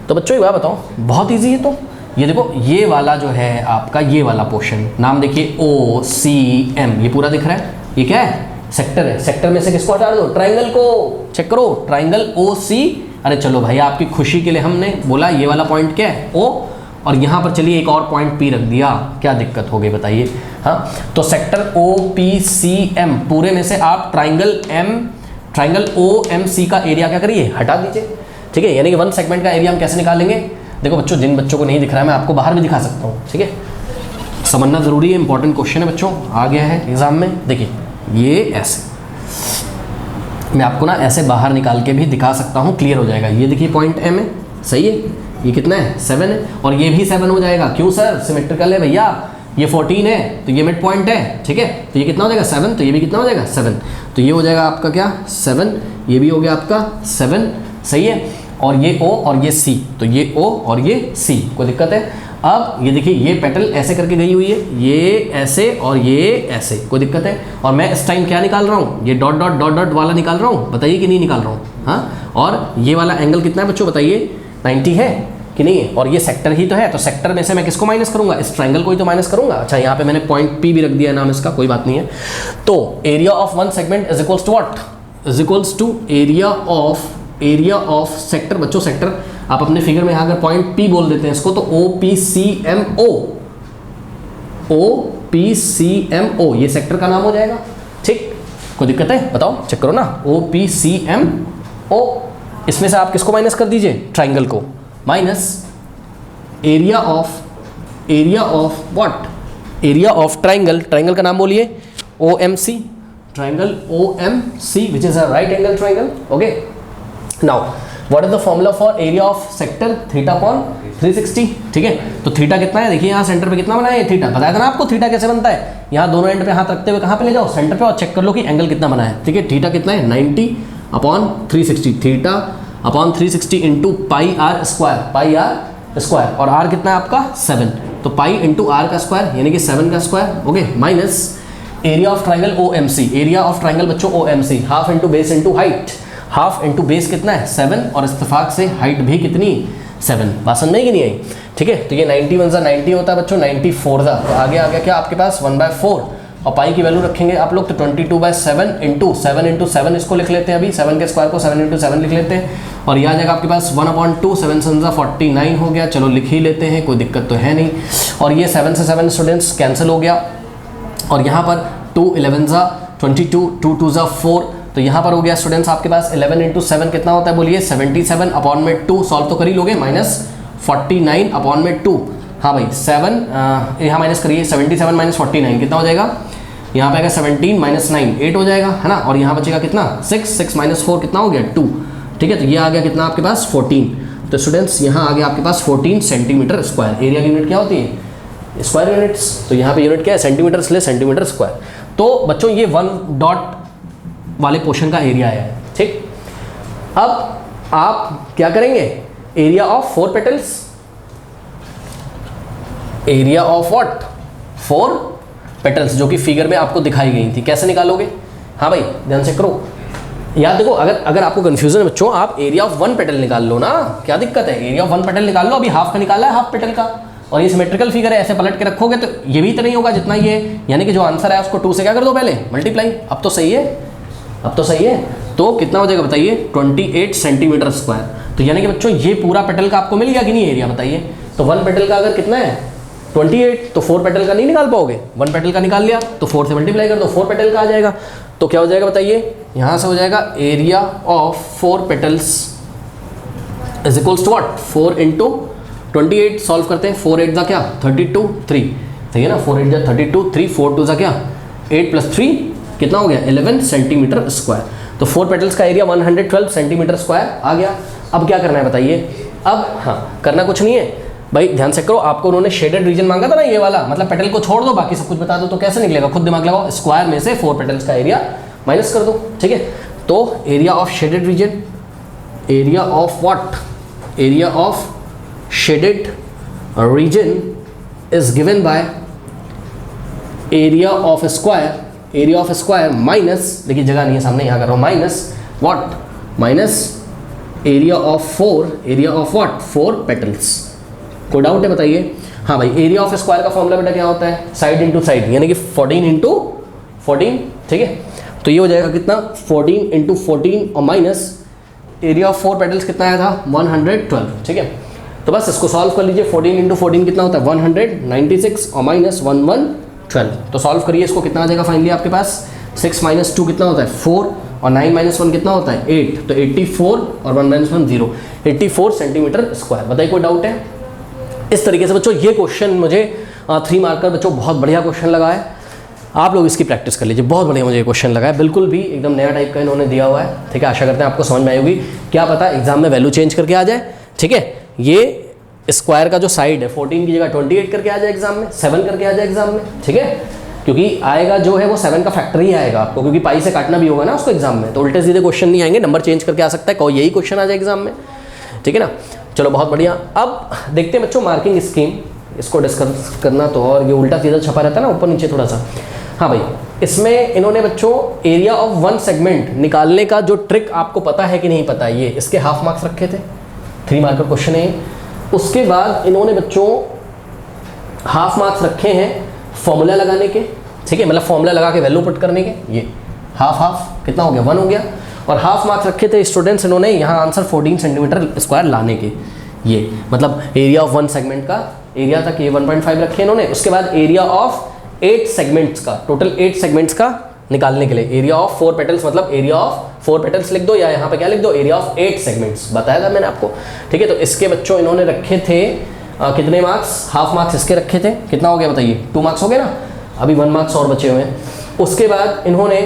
तो बच्चों एक बात बताओ, बहुत ईजी है। तो ये देखो ये वाला जो है आपका, ये वाला पोर्शन, नाम देखिए ओ सी एम, ये पूरा दिख रहा है, ये क्या है, सेक्टर है। सेक्टर में से किसको हटा दो, ट्राइंगल को। चेक करो, ट्राइंगल ओ सी, अरे चलो भाई आपकी खुशी के लिए हमने बोला ये वाला पॉइंट क्या है, ओ, और यहाँ पर चलिए एक और पॉइंट पी रख दिया, क्या दिक्कत हो गई बताइए। हाँ, तो sector o p c m पूरे में से आप ट्राइंगल ओ एम सी का एरिया क्या करिए, हटा दीजिए, ठीक है। यानी कि 1 सेगमेंट का एरिया हम कैसे निकालेंगे, देखो बच्चों, जिन बच्चों को नहीं दिख रहा है मैं आपको बाहर भी दिखा सकता हूँ, ठीक है, समझना जरूरी है, इंपॉर्टेंट क्वेश्चन है बच्चों, आ गया है एग्जाम में। देखिए ये ऐसे, मैं आपको ना ऐसे बाहर निकाल के भी दिखा सकता हूँ, क्लियर हो जाएगा। ये देखिए पॉइंट एम है, सही है, ये कितना है 7 है, और ये भी 7 हो जाएगा, क्यों सर, सिमेट्रिकल है भैया, ये 14 है तो ये मिड पॉइंट है, ठीक है, तो ये कितना हो जाएगा 7, तो ये भी कितना हो जाएगा 7, तो ये हो जाएगा आपका क्या 7, ये भी हो गया आपका 7, सही है। और ये O और ये C, तो ये O और ये C, कोई दिक्कत है। अब ये देखिए ये पेटल ऐसे करके गई हुई है, ये ऐसे और ये ऐसे, कोई दिक्कत है। और मैं इस टाइम क्या निकाल रहा हूँ, ये डॉट डॉट डॉट डॉट वाला निकाल रहा हूँ, बताइए कि नहीं निकाल रहा हूँ, हाँ। और ये वाला एंगल कितना है बच्चों, बताइए 90 है कि नहीं है, और ये सेक्टर ही तो है, तो सेक्टर में से मैं किसको माइनस करूंगा, इस ट्राइंगल को ही तो माइनस करूंगा। अच्छा यहाँ पे मैंने पॉइंट P भी रख दिया है नाम इसका, कोई बात नहीं है। तो area of 1 segment is equals to what, is equals to area of sector. बच्चों सेक्टर आप अपने फिगर में यहाँ अगर पॉइंट P बोल देते हैं इसको, तो OPCMO, ये सेक्टर का नाम हो जाएगा, ठीक, कोई दिक्कत है बताओ, चेक करो ना, OPCMO, इसमें से आप किसको माइनस कर दीजिए, ट्राइंगल को, minus area of what, area of triangle का नाम बोलिए OMC, triangle OMC which is a right angle triangle, okay. Now what is the formula for area of sector, theta upon 360, ठीक है। तो थीटा कितना है, देखिए यहाँ सेंटर पे कितना बना है, थीटा, बताया था ना आपको थीटा कैसे बनता है, यहाँ दोनों एंड पे हाथ रखते हुए कहाँ पे ले जाओ, सेंटर पे, और चेक कर लो कि एंगल कितना बना है, ठीक है। थीटा कितना है 90 upon 360, theta upon 360 into pi r square, और आर कितना है आपका 7, तो पाई इंटू आर का स्क्वायर यानी कि 7 का square, okay, minus area of triangle OMC, area of triangle बच्चों OMC, half into base into height, half into base कितना है 7, और इत्तेफाक से हाइट भी कितनी 7, बात समझ में कि नहीं आई, ठीक है। तो ये 91 सा 90 होता है बच्चों, 94 था, तो आगे आ गया क्या आपके पास 1/4, और पाई की वैल्यू रखेंगे आप लोग तो 22/7 इंटू 7 इसको लिख लेते हैं, अभी 7 के स्क्वायर को 7 इंटू 7 लिख लेते हैं, और यह आ जाएगा आपके पास 1/2, 7 7 49 हो गया, चलो लिख ही लेते हैं, कोई दिक्कत तो है नहीं। और ये 7 से 7 स्टूडेंट्स कैंसिल हो गया, और यहाँ पर 2 11 22, 2 2 4, तो यहाँ पर हो गया स्टूडेंट्स आपके पास 11 इंटू 7 कितना होता है बोलिए 77 अपॉन में 2, सॉल्व तो कर ही लोगे, माइनस 49 अपॉन में 2, हाँ भाई 7 यहाँ माइनस करिए, 77 माइनस 49 कितना हो जाएगा, यहाँ पे आएगा 17 माइनस 9 8 हो जाएगा, है ना। और यहाँ बचेगा कितना 6 माइनस 4 कितना हो गया 2, ठीक है। तो ये आ गया कितना आपके पास 14, तो स्टूडेंट्स यहाँ आ गया आपके पास 14 सेंटीमीटर स्क्वायर। एरिया की यूनिट क्या होती है, स्क्वायर यूनिट्स, तो यहाँ पे यूनिट क्या है सेंटीमीटर इसलिए सेंटीमीटर स्क्वायर। तो बच्चों ये 1 डॉट वाले पोर्शन का एरिया है, ठीक। अब आप क्या करेंगे, area of 4 petals, area of what 4 petals, जो कि फिगर में आपको दिखाई गई थी, कैसे निकालोगे, हाँ भाई ध्यान से करो, यार देखो, अगर आपको कंफ्यूजन है बच्चों, आप एरिया ऑफ वन पेटल निकाल लो ना, क्या दिक्कत है, एरिया ऑफ वन पेटल निकाल लो। अभी हाफ का निकाला है, हाफ पेटल का, और ये सिमेट्रिकल फिगर है, ऐसे पलट के रखोगे तो ये भी तो नहीं होगा जितना ये, यानी कि जो आंसर है उसको 2 से क्या कर दो पहले मल्टीप्लाई। अब तो सही है, अब तो सही है। तो कितना हो जाएगा बताइए, 28 सेंटीमीटर स्क्वायर। तो यानी कि बच्चों ये पूरा पेटल का आपको मिल गया कि नहीं एरिया, बताइए। तो वन पेटल का अगर कितना है 28, तो 4 पेटल का नहीं निकाल पाओगे, वन पेटल का निकाल लिया तो 4 से मल्टीप्लाई कर दो, 4 पेटल का आ जाएगा। तो क्या हो जाएगा बताइए, यहाँ से हो जाएगा area of 4 petals is equals to what, 4 into 28। Solve करते हैं, 4 8 जा क्या 32, 3 सही है ना, 4 8 जा 32, 3 4 2 जा क्या 8 + 3 कितना हो गया 11 सेंटीमीटर स्क्वायर। तो 4 पेटल्स का एरिया 112 सेंटीमीटर स्क्वायर आ गया। अब क्या करना है बताइए, अब हाँ करना कुछ नहीं है भाई, ध्यान से करो। आपको उन्होंने शेडेड रीजन मांगा था ना ये वाला, मतलब पेटल को छोड़ दो बाकी सब कुछ बता दो, तो कैसे निकलेगा, खुद दिमाग लगाओ। स्क्वायर में से 4 पेटल्स का एरिया माइनस कर दो, ठीक है। तो area of shaded region, area of what, area of shaded region is given by area of square, area of square minus, देखिए जगह नहीं है सामने, यहाँ कर रहा हूँ, minus what, minus area of 4, area of what 4 petals. कोई डाउट है बताइए। हाँ भाई, एरिया ऑफ स्क्वायर का फॉर्मूला बेटा क्या होता है, साइड इंटू साइड, यानी कि 14 इंटू 14, ठीक है। तो ये हो जाएगा कितना 14 इंटू 14 और माइनस एरिया ऑफ 4 पेटल्स कितना आया था 112, ठीक है। तो बस इसको सॉल्व कर लीजिए, 14 इंटू 14 कितना होता है 196 और माइनस 112। तो सॉल्व करिए इसको, कितना आ जाएगा फाइनली आपके पास 6 - 2 कितना होता है 4 और 9 - 1 कितना होता है 8, तो 84 और 1 - 1 0, 84 सेंटीमीटर स्क्वायर। बताइए कोई डाउट है। इस तरीके से बच्चों ये क्वेश्चन मुझे 3 मार्कर बच्चों बहुत बढ़िया क्वेश्चन लगा है, आप लोग इसकी प्रैक्टिस कर लीजिए, बहुत बढ़िया मुझे ये क्वेश्चन लगा है, बिल्कुल भी एकदम नया टाइप का इन्होंने दिया हुआ है, ठीक है। आशा करते हैं आपको समझ में आई होगी, क्या पता एग्जाम में वैल्यू चेंज करके आ जाए, ठीक है। ये स्क्वायर का जो साइड है 14 की जगह 28 करके आ जाए एग्जाम में, 7 करके आ जाए एग्जाम में, ठीक है, क्योंकि आएगा जो है वो 7 का फैक्टर ही आएगा आपको, क्योंकि पाई से काटना भी होगा ना उसको एग्जाम में, तो उल्टे सीधे क्वेश्चन नहीं आएंगे, नंबर चेंज करके आ सकता है, कोई यही क्वेश्चन आ जाए एग्जाम में, ठीक है ना। चलो बहुत बढ़िया। अब देखते हैं बच्चों मार्किंग स्कीम, इसको डिस्कस करना तो, और ये उल्टा सीधा छपा रहता है ना ऊपर नीचे थोड़ा सा। हाँ भाई, इसमें इन्होंने बच्चों एरिया ऑफ वन सेगमेंट निकालने का जो ट्रिक आपको पता है कि नहीं पता, ये इसके हाफ मार्क्स रखे थे, 3 मार्कर क्वेश्चन है। उसके बाद इन्होंने बच्चों हाफ मार्क्स रखे हैं फॉर्मूला लगाने के, ठीक है, मतलब फॉर्मूला लगा के वैल्यू पुट करने के, ये हाफ हाफ कितना हो गया 1 हो गया। और हाफ मार्क्स रखे थे स्टूडेंट्स इन्होंने यहाँ आंसर 14 सेंटीमीटर स्क्वायर लाने के, ये मतलब एरिया ऑफ वन सेगमेंट का एरिया तक ये 1.5 रखे इन्होंने। उसके बाद एरिया ऑफ 8 सेगमेंट्स का, टोटल 8 सेगमेंट्स का निकालने के लिए एरिया ऑफ 4 पेटल्स, मतलब एरिया ऑफ 4 पेटल्स लिख दो, या यहाँ पे क्या लिख दो एरिया ऑफ 8 सेगमेंट्स, बताया था मैंने आपको, ठीक है। तो इसके बच्चों इन्होंने रखे थे कितने मार्क्स, हाफ मार्क्स इसके रखे थे, कितना हो गया बताइए 2 मार्क्स हो गए ना, अभी 1 मार्क्स और बचे हुए हैं। उसके बाद इन्होंने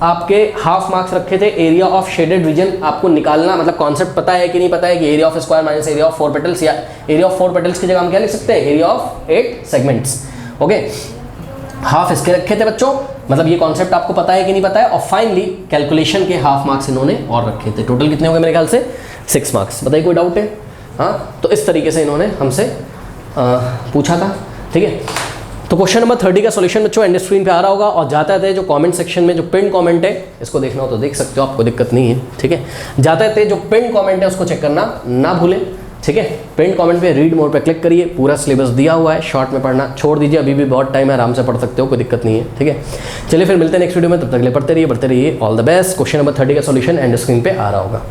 आपके हाफ मार्क्स रखे थे एरिया ऑफ शेडेड रीजन, आपको निकालना, मतलब कॉन्सेप्ट पता है कि नहीं पता है कि area of square minus area of 4 petals, या एरिया ऑफ 4 पेटल्स की जगह हम क्या लिख सकते हैं area of 8 segments, okay. Half इसके रखे थे बच्चों, मतलब ये कॉन्सेप्ट आपको पता है कि नहीं पता है। और फाइनली कैलकुलेशन के हाफ मार्क्स इन्होंने और रखे थे, टोटल कितने हो गए मेरे ख्याल से 6 मार्क्स। बताइए कोई डाउट है। हाँ, तो इस तरीके से इन्होंने हमसे पूछा था, ठीक है। तो क्वेश्चन नंबर 30 का सॉल्यूशन बच्चों एंड स्क्रीन पे आ रहा होगा, और जाते थे जो कमेंट सेक्शन में जो पिन कमेंट है, इसको देखना हो तो देख सकते हो, आपको दिक्कत नहीं है, ठीक है। जाते थे जो पिन कमेंट है उसको चेक करना ना भूलें, ठीक है। पिन कमेंट पे रीड मोर पे क्लिक करिए, पूरा सिलेबस दिया हुआ है, शॉर्ट में पढ़ना छोड़ दीजिए, अभी भी बहुत टाइम है, आराम से पढ़ सकते हो, कोई दिक्कत नहीं है, ठीक है। चलिए फिर मिलते हैं नेक्स्ट वीडियो में, तब तक के लिए पढ़ते रहिए, बढ़ते रहिए, all the best. Question number 30 का सॉल्यूशन एंड स्क्रीन पे आ रहा होगा।